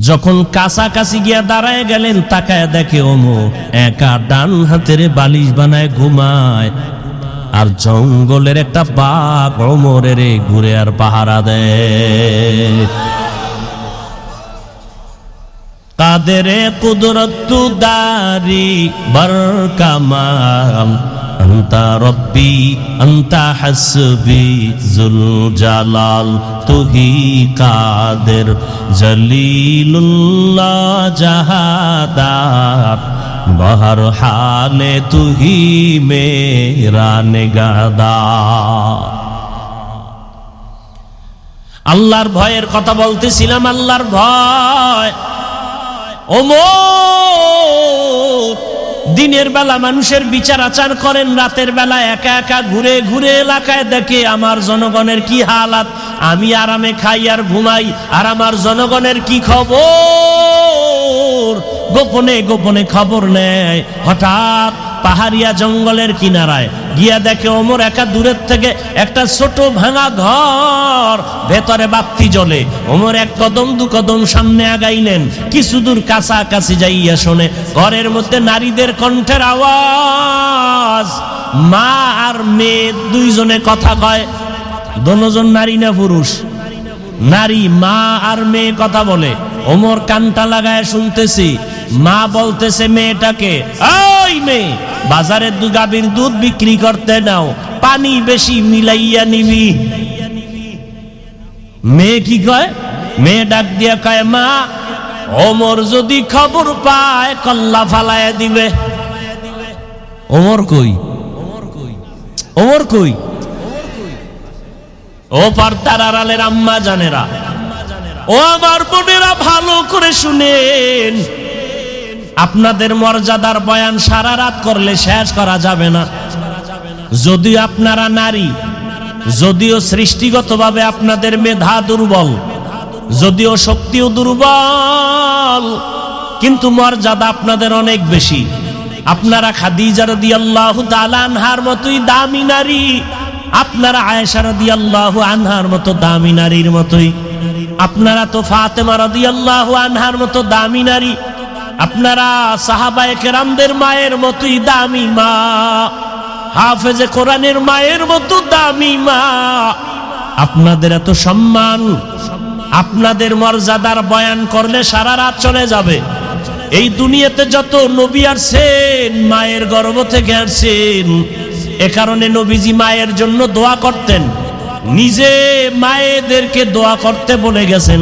যখন কাছাকাছি গিয়া দাঁড়ায় গেলেন, তাকায় দেখে ওমর একা ডান হাতের বালিশ বানায় ঘুমায়, আর জঙ্গলের একটা বাঘ ওমরের ঘুরে আর পাহারা দেয়। কাদের কুদরত দারি বরকামাল, আন্তা রব্বি আন্তা হাসবি জুল জালাল, তুহি কাদের জলিলুল্লাহ জাহাদার, বহর হালে তুহি মেরা নিগাহদার। আল্লাহর ভয়ের কথা বলতেছিলাম, আল্লাহর ভয়। ওমর দিনের বেলা মানুষের বিচার আচার করেন, রাতের বেলা একা একা ঘুরে ঘুরে এলাকায় দেখে আমার জনগণের কি হালাত। আমি আরামে খাই আর ঘুমাই, আর আমার জনগণের কি খবর। গোপনে গোপনে খবর নেয়। হঠাৎ পাহাড়িয়া জঙ্গলের কিনারায় গিয়া দেখে ওমর একা দূরের থেকে একটা ছোট ভাঙা ঘর, ভেতরে বাতি জ্বলে। ওমর এক কদম দু কদম সামনে আগাইলেন। কিছু দূর কাছাকাছি যাইয়া শোনে ঘরের মধ্যে নারীদের কণ্ঠের আওয়াজ। মা আর মেয়ে দুইজনে কথা কয়। দোনোজন নারী না পুরুষ? নারী। মা আর মেয়ে কথা বলে। ওমর কানটা লাগায় শুনতেছি। মা বলতেছে মেয়েটাকে, ওই মেয়ে, বাজারে গাভীর দুধ বিক্রি করতে নাও, পানি বেশি মিলাইয়া নিবি। মেয়ে কি কয়? মেয়ে ডাক দিয়া কয়, মা, ওমর যদি খবর পায় কল্লা ফালাইয়া দিবে। ওমর কই? ওমর কই? ও পর্দার আড়ালের আম্মা জানেরা, ও আমার বোনেরা, ভালো করে শুনেন। আপনাদের মর্যাদার বয়ান সারা রাত করলে শেষ করা যাবে না। যদিও আপনারা নারী, যদিও সৃষ্টিগতভাবে আপনাদের মেধা দুর্বল, যদিও শক্তিও দুর্বল, কিন্তু মর্যাদা আপনাদের অনেক বেশি। আপনারা খাদিজা রাদিয়াল্লাহু তাআলা আনহার মতোই দামি নারী, আপনারা আয়েশা রাদিয়াল্লাহু আনহার মতো দামি নারীর মতোই। আপনারা তো ফাতেমা রাদিয়াল্লাহু আনহার মতো দামি নারী, আপনারা সাহাবায়ে কেরামদের মায়ের মতোই দামি মা, হাফেজে কোরআনের মায়ের মতো দামি মা। আপনাদের এত সম্মান, আপনাদের মর্যাদার বয়ান করলে সারা রাত চলে যাবে। এই দুনিয়াতে যত নবী আসছেন মায়ের গর্ভ থেকে আসছেন। এ কারণে নবীজি মায়ের জন্য দোয়া করতেন, নিজে মায়েদেরকে দোয়া করতে বলে গেছেন।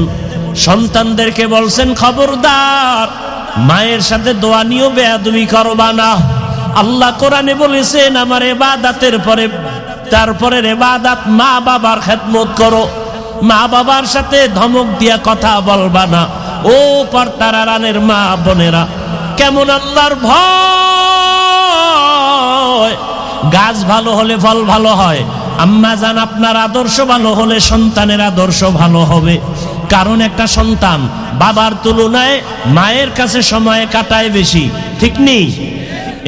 সন্তানদেরকে বলছেন, খবরদার মায়ের সাথে দোয়া নিয়েও বেয়াদবি করবা না। আল্লাহ কোরআনে বলেছেন, আমার ইবাদতের পরে তারপরের ইবাদত মা বাবার খেদমত করো, মা বাবার সাথে ধমক দিয়া কথা বলবা না। ও পর্দার আড়ালের মা বোনেরা, কেমন আল্লাহর ভয়। গাছ ভালো হলে ফল ভালো হয়। আম্মা জান, আপনার আদর্শ ভালো হলে সন্তানের আদর্শ ভালো হবে। কারণ একটা সন্তান বাবার তুলনায় মায়ের কাছে সময় কাটায় বেশি, ঠিক নেই?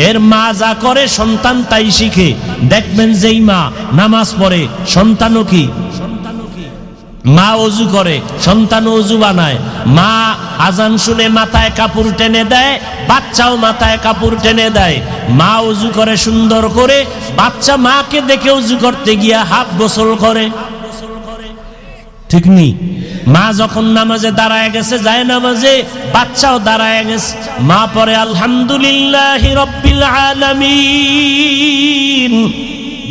এর মা যা করে সন্তান তাই শিখে। দেখবেন যেই মা নামাজ পড়ে সন্তানও কি, মা ওযু করে সন্তান ওযু বানায়, মা আজান শুনে মাথায় কাপড় টেনে দেয়, বাচ্চাও মাথায় কাপড় টেনে দেয়। মা ওযু করে সুন্দর করে, বাচ্চা মাকে দেখে ওযু করতে গিয়া হাফ গোসল করে, ঠিক নি? মা যখন নামাজে দাঁড়ায় গেছে, যায় নামাজে, বাচ্চাও দাঁড়ায় গেছে, মা পড়ে আলহামদুলিল্লাহি রাব্বিল আলামিন।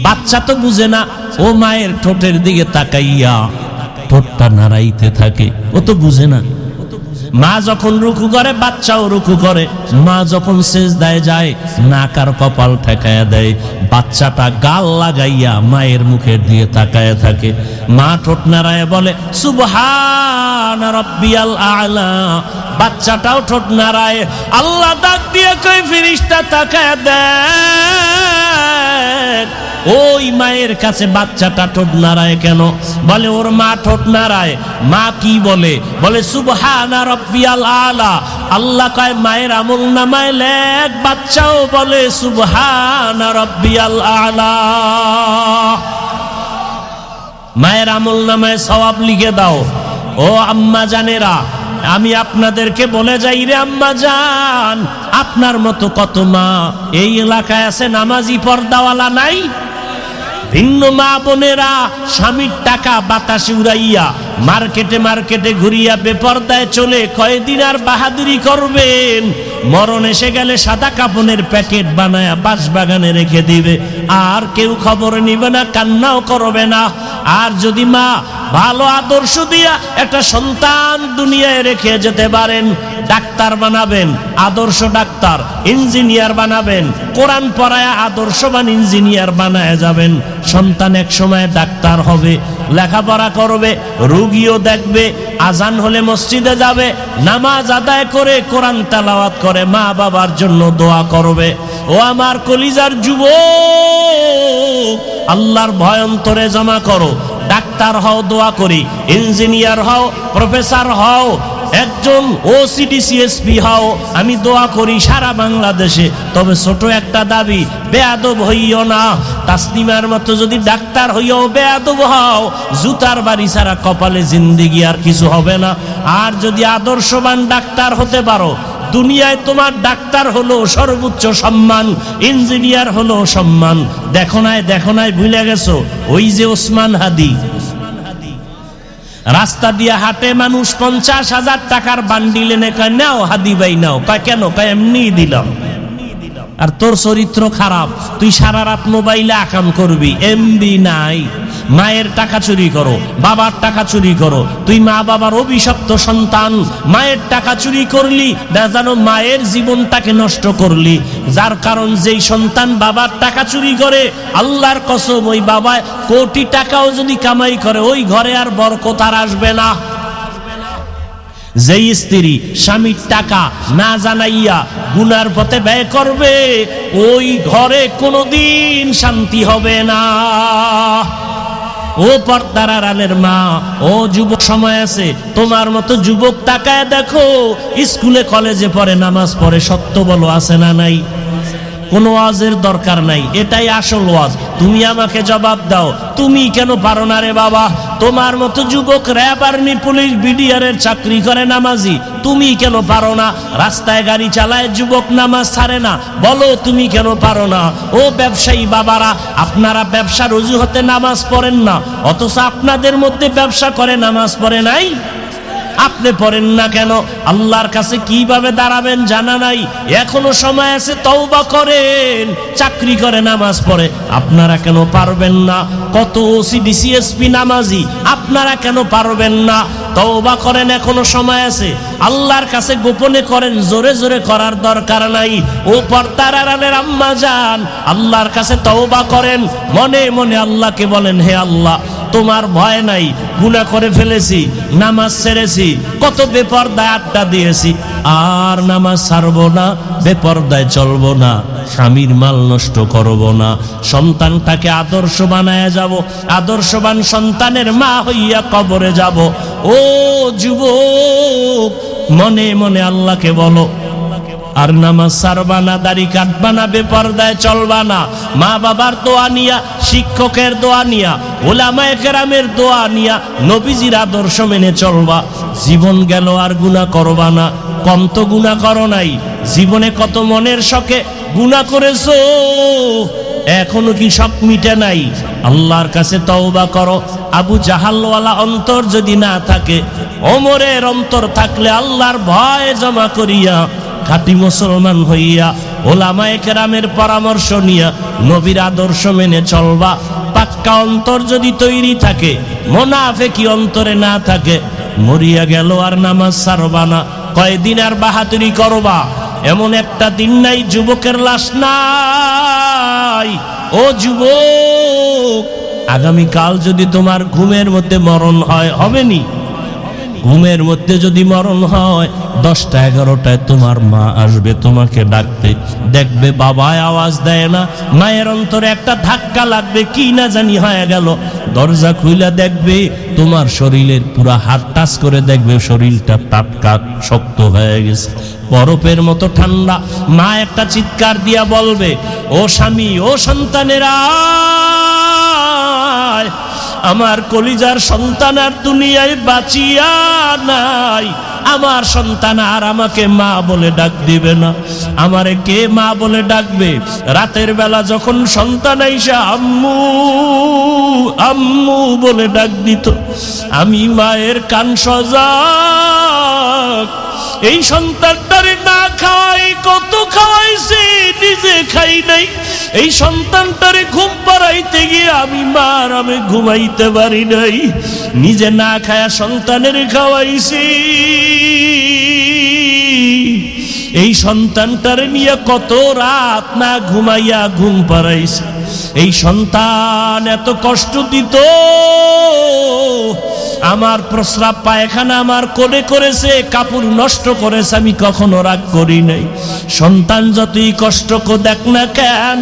বাচ্চা তো বুঝে না, ও মায়ের ঠোঁটের দিকে তাকাইয়া ঠোঁটটা নাড়াইতে থাকে, ও তো বুঝে না। মা যখন রুকু করে বাচ্চাও রুকু করে, মা যখন সিজদায় যায় নাক আর কপাল ঠেকায়া দেয়, বাচ্চাটা গাল লাগাইয়া মায়ের মুখের দিকে তাকায়া থাকে। মা ঠোঁট নাড়ায় বলে সুবহান রাব্বিয়াল আ'লা, বাচ্চাটাও ঠোঁট নাড়ায়। আল্লাহ ডাক দিয়ে কই ফেরেশতা তাকায়া দেখ, ওই মায়ের কাছে বাচ্চাটা ঠোঁট নাড়ায় কেন? বলে ওর মা ঠোঁট নাড়ায়। মা কি বলে? বলে সুবহানা রাব্বিয়াল আ'লা। আল্লাহ কয় মায়ের আমল নামায় লেখ, বাচ্চাও বলে সুবহানা রাব্বিয়াল আ'লা। মায়ের আমল নামায় সওয়াব লিখে দাও। ও আম্মা জানেরা, আমি আপনাদেরকে বলে যাই রে আম্মা জান, আপনার মতো কত মা এই এলাকায় আছে নামাজি পর্দাওয়ালা নাই? ভিন্ন মা বোনেরা স্বামীর টাকা বাতাসে উড়াইয়া মার্কেটে মার্কেটে ঘুরিয়া বেপরদায় চলে কয়দিন আর বাহাদুরি করবেন? মরণ এসে গেলে সাদা কাপনের প্যাকেট বানায়া বাঁশবাগানে রেখে দিবে, আর কেউ খবর নিবে না, কান্নাও করবে না। আর যদি মা ভালো আদর্শ দিয়া একটা সন্তান দুনিয়ায় রেখে যেতে পারেন, ডাক্তার বানাবেন, আদর্শ ডাক্তার, ইঞ্জিনিয়ার বানাবেন, কোরআন পড়ায়া আদর্শবান ইঞ্জিনিয়ার বানায় যাবেন। সন্তান এক সময় ডাক্তার হবে, লেখাপড়া করবে, রোগীও দেখবে, আজান হলে মসজিদে যাবে, নামাজ আদায় করে কোরআন তেলাওয়াত করে মা বাবার জন্য দোয়া করবে। ও আমার কলিজার যুবক, আল্লাহর ভয় অন্তরে জমা করো। ডাক্তার হও, দোয়া করি, ইঞ্জিনিয়ার হও, প্রফেসর হও, একজন ওসিডিসিএসপি হও, আমি দোয়া করি সারা বাংলাদেশে। তবে ছোট একটা দাবি, বেয়াদব হইও না। তাসলিমার মতো যদি ডাক্তার হইও বেয়াদব হও, জুতার বাড়ি ছাড়া কপালে জিন্দেগি আর কিছু হবে না। আর যদি আদর্শবান ডাক্তার হতে পারো, দুনিয়ায় তোমার ডাক্তার হলো সর্বোচ্চ সম্মান, ইঞ্জিনিয়ার হলো সম্মান। দেখো নাই ভুলে গেছো ওই যে ওসমান হাদি, রাস্তা দিয়ে হাঁটে মানুষ 50,000 টাকার বান্ডিল এনে কয় নাও হাদি ভাই নাও। কয় কেন? কয় এমনি দিলাম। আর তোর চরিত্র খারাপ, তুই সারা রাত মোবাইলে আকাম করবি, এমবি নাই। মায়ের টাকা চুরি করো, বাবার টাকা চুরি করো, তুই মা বাবার অভিশপ্ত সন্তান। মায়ের টাকা চুরি করলি, জানো মায়ের জীবনটাকে নষ্ট করলি। যার কারণ যেই সন্তান বাবার টাকা চুরি করে, আল্লাহর কসম ওই বাবা কোটি টাকাও যদি কামাই করে, ওই ঘরে আর বরকত আর আসবে না। যেই স্ত্রী স্বামীর টাকা না জানাইয়া গুনার পথে ব্যয় করবে, ওই ঘরে কোনোদিন শান্তি হবে না। ও পর্দার আড়ালের মা, ও যুবক সময় আছে, তোমার মতো যুবক তাকায় দেখো, স্কুলে কলেজে পড়ে, নামাজ পড়ে, সত্য বলো আছে না নাই? কোনো ওয়াজের দরকার নাই, এটাই আসল ওয়াজ। তুমি আমাকে জবাব দাও, তুমি কেন পারো না রে বাবা? তোমার মতো যুবক র্যাব, আর্মি, পুলিশ, বিডিআরের চাকরি করে নামাজি, তুমি কেন পারো না? রাস্তায় গাড়ি চালায় যুবক, নামাজ ছাড়ে না, বলো তুমি কেন পারো না? ও ব্যবসায়ী বাবারা, আপনারা ব্যবসার অজুহাতে নামাজ পড়েন না, অথচ আপনাদের মধ্যে ব্যবসা করে নামাজ পড়ে নাই। আপনি পড়েন না কেন? আল্লাহর কাছে কিভাবে দাঁড়াবেন জানা নাই। এখনো সময় আছে, তওবা করেন। চাকরি করে নামাজ পড়ে, আপনারা কেন পারবেন না? কত ওসিডিসিএসপি নামাজি, আপনারা কেন পারবেন না? তওবা করেন, এখনো সময় আছে। আল্লাহর কাছে গোপনে করেন, জোরে জোরে করার দরকার নাই। ও পর্দার আড়ালের আম্মা জান, আল্লাহর কাছে তওবা করেন, মনে মনে আল্লাহকে বলেন, হে আল্লাহ, তোমার ভয় নাই, গুনাহ করে ফেলেছি, নামাজ ছেড়েছি, কত বেপরদায় আড্ডা দিয়েছি, আর নামাজ ছাড়বো না, বেপরদায় চলবো না, স্বামীর মাল নষ্ট করব না, সন্তানটাকে আদর্শ বানায় যাব, আদর্শবান সন্তানের মা হইয়া কবরে যাব। ও যুবক, মনে মনে আল্লাহকে বলো, আর নামাজ ছাড়বা না, দাড়ি কাটবা না, বেপরদায় চলবা না, মা বাবার দোয়া নিয়া, শিক্ষকের দোয়া নিয়া, ওলামায়ে কেরামের দোয়া নিয়া, নবীজির আদর্শ মেনে চলবা। জীবন গেল আর গুনাহ করবা না। কম তো গুনাহ করো নাই, জীবনে কত মনের শখে গুনাহ করেছো, এখনো কি শখ মিটে নাই? আল্লাহর কাছে তওবা করো। আবু জাহালওয়ালা অন্তর যদি না থাকে, ওমরের অন্তর থাকলে আল্লাহর ভয় জমা করিয়া খাঁটি মুসলমান হইয়া ওলামায়ে কেরামের পরামর্শ নিয়া নবীর আদর্শ মেনে চলবা। পাক্কা অন্তর যদি তৈরি থাকে, মুনাফিকি অন্তরে না থাকে, মরিয়া গেল আর নামাজ ছাড়বা না। কয়দিন আর বাহাদুরি করবা? এমন একটা দিন নাই যুবকের লাশ নাই। ও যুবক, আগামীকাল যদি তোমার ঘুমের মধ্যে মরণ হয়, হবে নি? ঘুমের মধ্যে যদি মরণ হয়, 10টা 11টায় তোমার মা আসবে তোমাকে ডাকতে, দেখবে বাবায় আওয়াজ দেয় না, মায়ের অন্তরে একটা ধাক্কা লাগবে, কি না জানি হয়ে গেল। দরজা খুইলা দেখবে তোমার শরীরের পুরা হাত টাচ করে দেখবে শরীরটা টাটকা শক্ত হয়ে গেছে, বরফের মতো ঠান্ডা। মা একটা চিৎকার দিয়া বলবে, ও স্বামী, ও সন্তানেরা, আমার কলিজার সন্তান আর দুনিয়ায় বাঁচিয়া নাই। আমার সন্তান আর আমাকে মা বলে ডাক দিবে না। আমারে কে মা বলে ডাকবে? রাতের বেলা যখন সন্তান আইসা আম্মু আম্মু বলে ডাক দিত, আমি মায়ের কান সজাগ। এই সন্তানটারে না খাওয়াই কত খাওয়াইছি, নিজে খাই নাই। এই সন্তানটারে ঘুম পাড়াইতে গিয়ে আমি মার আমি ঘুমাইতে পারি নাই, নিজে না খায়া সন্তানের খাওয়াইছি। এই সন্তানটারে নিয়ে কত রাত না ঘুমাইয়া ঘুম পাড়াইছি। এই সন্তান এত কষ্ট দিত, আমার প্রস্রাব পায়খানা আমার কোলে করেছে, কাপড় নষ্ট করেছে, আমি কখনো রাগ করি নাই। সন্তান যতই কষ্ট দেখ না কেন,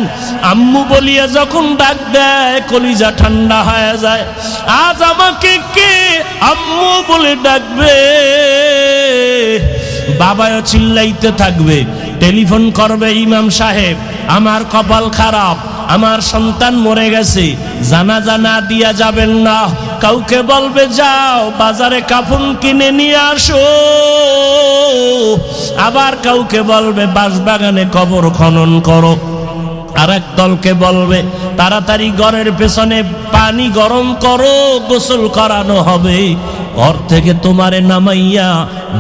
আম্মু বলিয়া যখন ডাক দেয় কলিজা ঠান্ডা হয়ে যায়। আজ আমাকে কে আম্মু বলে ডাকবে? বাবাও চিল্লাইতে থাকবে, টেলিফোন করবে, ইমাম সাহেব আমার কপাল খারাপ, আমার সন্তান মরে গেছে, জানাজা না দিয়া যাবেন না। কাউকে বলবে যাও বাজারে কাফন কিনে নিয়ে আসো, আবার কাউকে বলবে বাঁশবাগানে কবর খনন করো। আর এক দলকে বলবে তাড়াতাড়ি ঘরের পেছনে পানি গরম করো, গোসল করানো হবে। ঘর থেকে তোমারে নামাইয়া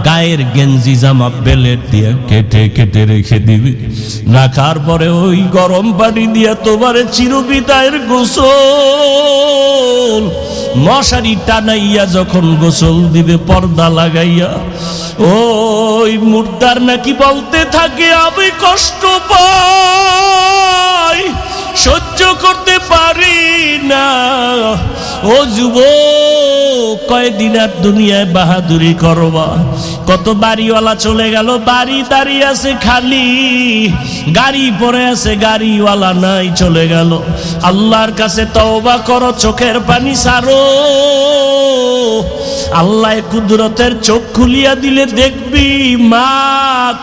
গায়ের গেঞ্জি জামা বেলেট দিয়ে কেটে কেটে রেখে দিবে। রাখার পরে ওই গরম পানি দিয়া তোমারে চিরবিদায়ের গোসল, মশারি টানাইয়া যখন গোসল দিবে পর্দা লাগাইয়া, ওই মুর্দার নাকি বলতে থাকে আমি কষ্ট পাই, সহ্য করতে পারি না। ও যুবক, কয়দিন আর দুনিয়ায় বাহাদুরি করবা? কত বাড়িওয়ালা চলে গেল, বাড়ি দাঁড়িয়ে আছে খালি, গাড়ি পড়ে আছে, গাড়িওয়ালা নাই, চলে গেল। আল্লাহর কাছে তওবা করো, চোখের পানি ছাড়ো। আল্লাহ কুদরতের চোখ খুলিয়া দিলে দেখবি মা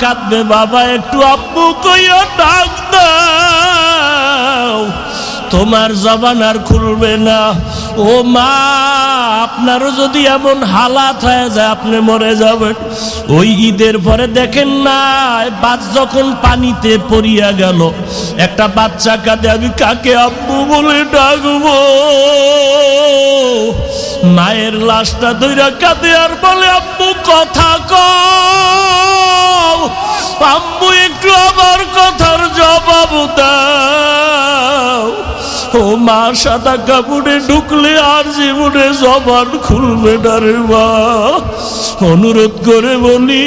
কাঁদবে, বাবা একটু আব্বু কইয়া ডাক দাও। তোমার জবান আর খুলবে না। ও মা, আপনারও যদি এমন হালাত হয়ে যায় আপনি মরে যাবেন। ওই ঈদের পরে দেখেন না, বাস যখন পানিতে পড়িয়া গেল, একটা বাচ্চা কাঁদে, আমি কাকে আব্বু বলে ডাকবো? মায়ের লাশটা ধইরা কাঁদে আর বলে আব্বু কথা কও, আম্মু একটু আমার কথার জবাব দাও। ও মা, সাদা কাপড়ে ঢুকলে আর জীবনে জবান খুলবে না রে মা। অনুরোধ করে বলি,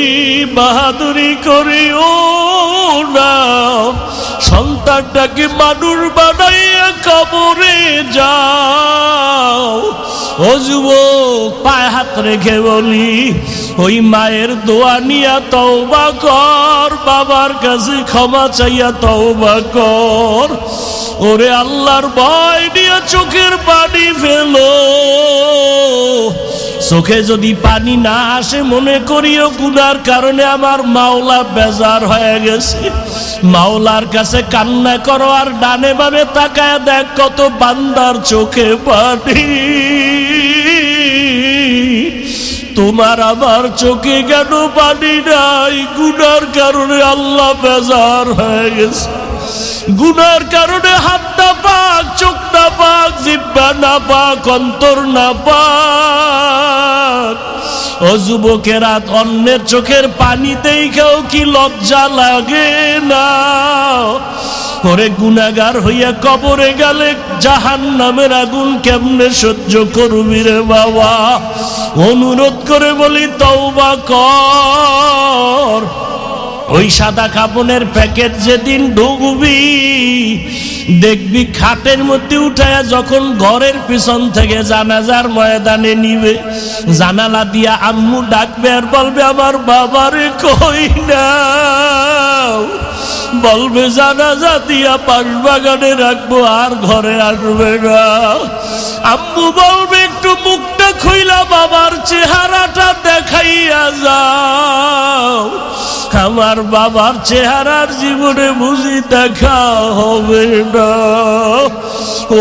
বাহাদুরি করিও না, সন্তানটাকে মানুষ বানাইয়া কবরে যাও। ও যুবক, পায়ে হাত রেখে বলি, ওই মায়ের দোয়া নিয়া তওবা কর, বাবার কাছে ক্ষমা চাইয়া তওবা কর। ওরে আল্লাহর ভয় নিয়ে চোখের পানি ফেলো। চোখে যদি পানি না আসে মনে করিও গুনার কারণে আমার মাওলা বেজার হয়ে গেছে। মাওলার কাছে কান্না করো আর ডানে বামে তাকায় দেখ কত বান্দার চোখে পানি। তোমার আমার চোখে কেন পানি নাই? গুনার কারণে আল্লাহ বেজার হয়ে গেছে। গুনার কারণে হাত না পাক, চোখ না পাক, জিহ্বা না পাক, অন্তর না পাক। ও যুবকেরা, অন্যের চোখের পানি দেখেও কি লজ্জা লাগে না? ওরে গুনাহগার হইয়া কবরে গেলে জাহান্নামের আগুন কেমনে সহ্য করবি রে বাবা? অনুরোধ করে বলি তওবা কর। ওই সাদা কাপড়ের প্যাকেট যেদিন ঢুকবি দেখবি খাটের মধ্যে উঠায়া যখন ঘরের পিছন থেকে জানাজার ময়দানে নিবে, জানালা দিয়া আম্মু ডাকবে আর বলবে আমার বাবারে কই না, বলবে জানাজা দিয়া পাশ বাগানে রাখবো আর ঘরে আসবে না। আম্মু বলবে একটু মুখটা খুইলা বাবার চেহারাটা দেখাইয়া যাও। আমার বাবার চেহারার জীবনে বুঝি দেখা হবে না।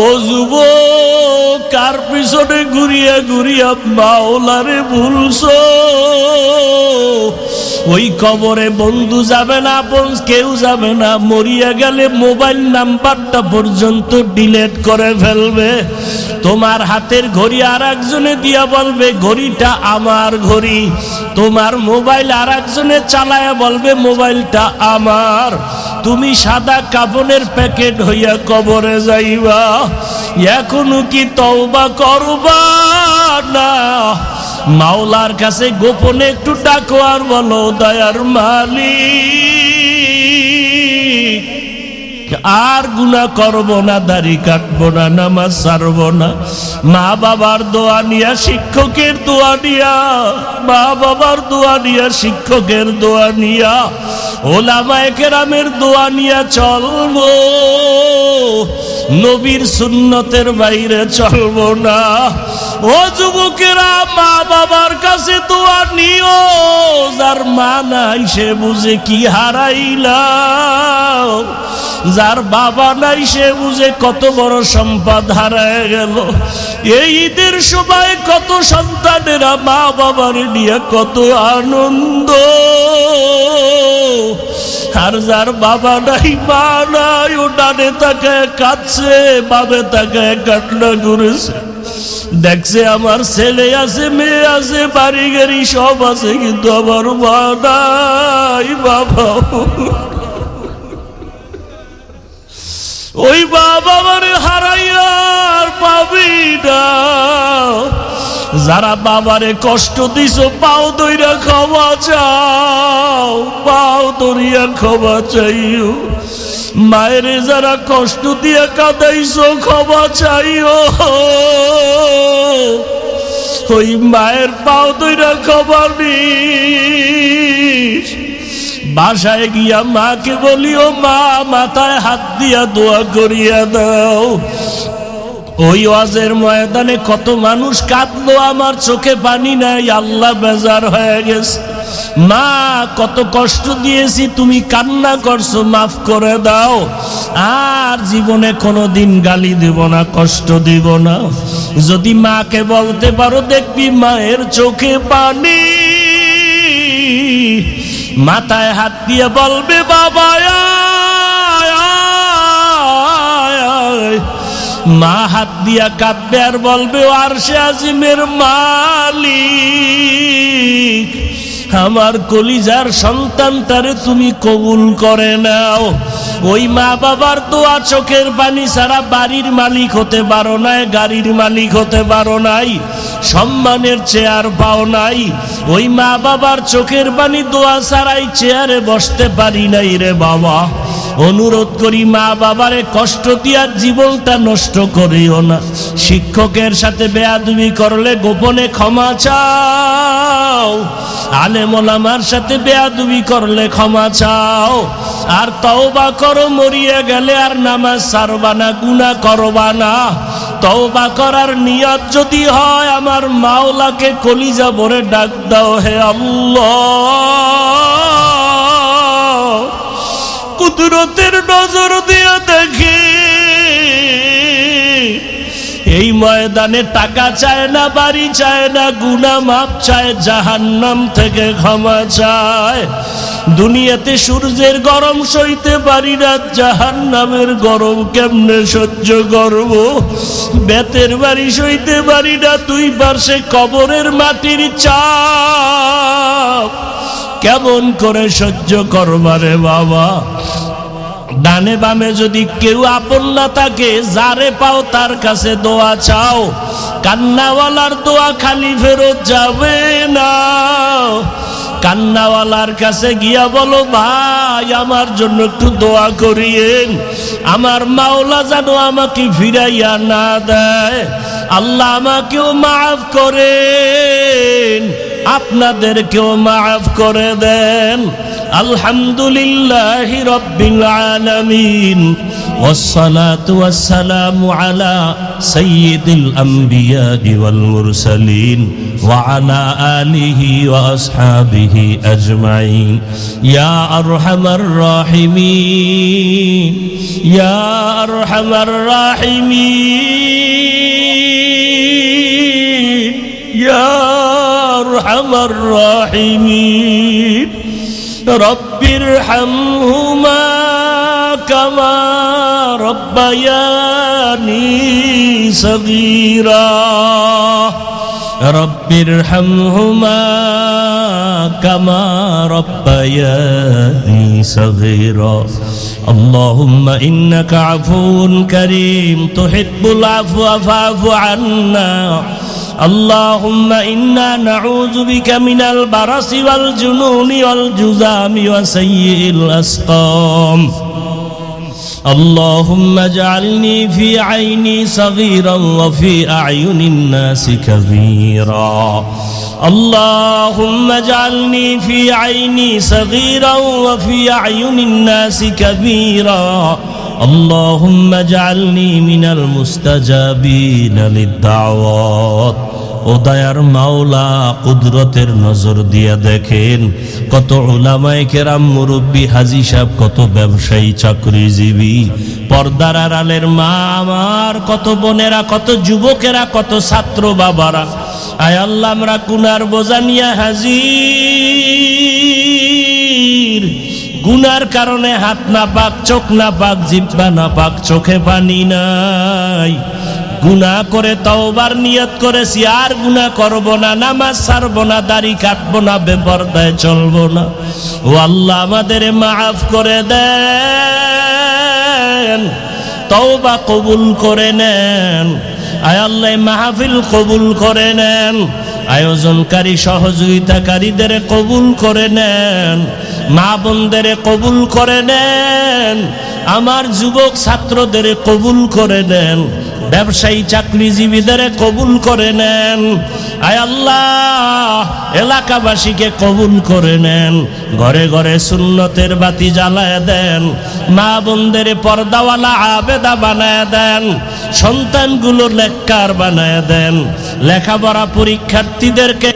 ও যুবক, কার পিছনে ঘুরিয়া ঘুরিয়া মাওলারে ভুলছো? ওই কবরে বন্ধু যাবে না, আপন কেউ যাবে না। মরিয়া গেলে মোবাইল নাম্বারটা পর্যন্ত ডিলিট করে ফেলবে। তোমার হাতের ঘড়ি আর একজনে দিয়া বলবে ঘড়িটা আমার ঘড়ি। তোমার মোবাইল আর একজনে চালায়া বলবে মোবাইলটা আমার। তুমি সাদা কাফনের প্যাকেট হইয়া কবরে যাইবা। এখনো কি তওবা করবা না? মাওলার কাছে গোপনে একটু ডাকো আর বলো দয়ার মালিক, আর গুনাহ করব না, দাড়ি কাটবো না, নামাজ ছাড়বো না। মা বাবার দোয়া নিয়া, শিক্ষকের দোয়া নিয়া, মা বাবার দোয়া নিয়া, শিক্ষকের দোয়া নিয়া, ওলামায়ে কেরামের দোয়া নিয়া চলবো। নবীর সুন্নতের বাইরে চলবো না। ও যুবকেরা, মা বাবার কাছে দোয়া নিও। যার মা নাই সে বুঝে কি হারাইলাম, যার বাবা নাই সে বুঝে কত বড় সম্পদ হারায় গেল। এই ঈদের সময় কত সন্তানেরা মা বাবার নিয়ে কত আনন্দ, আর যার বাবা নাই মা নাই ও ডানে তাকায় কাঁদছে, বামে তাকায় কান্না করেছে। দেখছে আমার ছেলে আছে, মেয়ে আছে, বাড়ি গাড়ি সব আছে, কিন্তু আমার মা নাই বাবা। ওই বাবা মানে হারাইয়া আর পাবি না। যারা বাবারে কষ্ট দিছো পাও ধইরা ক্ষমা চাও, পাও ধরিয়া ক্ষমা চাইও। মায়েরে যারা কষ্ট দিয়া কাঁদাইছো ক্ষমা চাইও। ওই মায়ের পাও ধইরা ক্ষমা নিস। বাসায় গিয়া মাকে বলিও মা মাথায় হাত দিয়া দোয়া করিয়া দাও। ওই ওয়াজের ময়দানে কত মানুষ কাঁদলো, আমার চোখে পানি নাই, আল্লাহ বেজার হয়ে গেছে। মা কত কষ্ট দিয়েছি, তুমি কান্না করছো, মাফ করে দাও। আর জীবনে কোনোদিন গালি দেব না, কষ্ট দিব না। যদি মাকে বলতে পারো দেখবি মায়ের চোখে পানি। মাথায় হাত দিয়ে বলবে বাবা আয় আয় আয়। মা হাত দিয়া কাঁদবে আর বলবে আরশে আজিমের মালিক, আমার কলিজার সন্তানটারে তুমি কবুল করে নাও। ওই মা বাবার দোয়া, চোখের পানি ছাড়া বাড়ির মালিক হতে পারো নাই, গাড়ির মালিক হতে পারো নাই, সম্মানের চেয়ার পাও নাই। ওই মা বাবার চোখের পানি দোয়া ছাড়াই চেয়ারে বসতে পারি নাই রে বাবা। অনুরোধ করি মা বাবারে কষ্ট দিয়া জীবনটা নষ্ট করিও না। শিক্ষকের সাথে বেয়াদবি করলে গোপনে ক্ষমা চাও। আলেম ওলামার সাথে বেয়াদবি করলে ক্ষমা চাও। আর তওবা করো, মরিয়া গেলে আর নামাজ ছাড়বা না, গুনাহ করবা না। তওবা করার নিয়ত যদি হয় আমার মাওলাকে কলিজা ভরে ডাক দাও, হে আল্লাহ কুদরতের নজর দিয়ে দেখি এই ময়দানে টাকা চায় না, বাড়ি চায় না, গুনাহ মাপ চায়, জাহান্নাম থেকে ক্ষমা চায়। দুনিয়াতে সূর্যের গরম সইতে পারি না, জাহান্নামের গরম কেমনে সহ্য করব? বেতের বাড়ি সইতে পারি না, দুই পাশে কবরের মাটির চাপ কেমন করে সহ্য করবারে বাবা? ডানে বামে যদি কেউ আপন না থাকে, যারে পাও তার কাছে দোয়া চাও। কান্নাওয়ালার দোয়া খালি ফেরত যাবে না। কান্নাওয়ালার কাছে গিয়া বলো, ভাই আমার জন্য একটু দোয়া করিয়েন, আমার মাওলা যেন আমাকে ফিরাইয়া না দেয়। আল্লাহ আমাকেও মাফ করেন, আপনাদেরকেও মাফ করে দেন। আলহামদুলিল্লাহি রাব্বিল আলামিন ওয়াসসালাতু ওয়াসসালামু আলা সাইয়্যিদিল আমবিয়া ওয়াল মুরসালিন ওয়া আলা আলিহি ওয়া আসহাবিহি আজমাইন। ইয়া আরহামার রাহিমিন, ইয়া আরহামার রাহিমিন, ইয়া আরহামার রাহিমিন। রব্বিরহামহুমা কামা রব্বায়ানি সগীরা, রব্বিরহামহুমা কামা রব্বায়ানি সগীরা। আল্লাহুম্মা ইন্নাকা আফুউন কারীম তুহিব্বুল আফওয়া ফা'ফু আন্না। اللهم إنا نعوذ بك من البرص والجنون والجذام وسيء الأسقام. اللهم اجعلني في عيني صغيرا وفي أعين الناس كبيرا. اللهم اجعلني في عيني صغيرا وفي أعين الناس كبيرا. اللهم اجعلني من المستجابين للدعوات. ও দয়ার মাওলা, কুদরতের নজর দিয়া দেখেন কত উলামায়ে কেরাম, মুরব্বী, হাজী সাহেব, কত ব্যবসায়ী, চাকরিজীবী, পর্দার আড়ালের মা আমার, কত বোনেরা, কত যুবকেরা, কত ছাত্র বাবারা। আয় আল্লাহ, আমরা গুনার বোঝা নিয়ে হাজির। গুনার কারণে হাত না পাক, চোখ না পাক, জিহ্বা না পাক, চোখে পানি নাই। গুনাহ করে তওবার নিয়ত করেছি, আর গুনাহ করব না, নামাজ ছাড়ব না, দাড়ি কাটব না, বেপরদায় চলব না। ও আল্লাহ আমাদের মাফ করে দেন, তওবা কবুল করে নেন। আয় আল্লাহ মাহফিল কবুল করে নেন, আয়োজনকারী সহযোগিতাকারীদের কবুল করে নেন, মা বোনদের কবুল করে নেন, আমার যুবক ছাত্রদের কবুল করে নেন, ব্যবসায়ী চাকরিজীবীদের কবুল করে নেন। আয় আল্লাহ এলাকাবাসীকে কবুল করে নেন, ঘরে ঘরে সুন্নতের বাতি জ্বালায় দেন, মা বোনদের পর্দাওয়ালা আবেদা বানায় দেন, সন্তানগুলো নেককার বানায় দেন, লেখাপড়া পরীক্ষার্থীদেরকে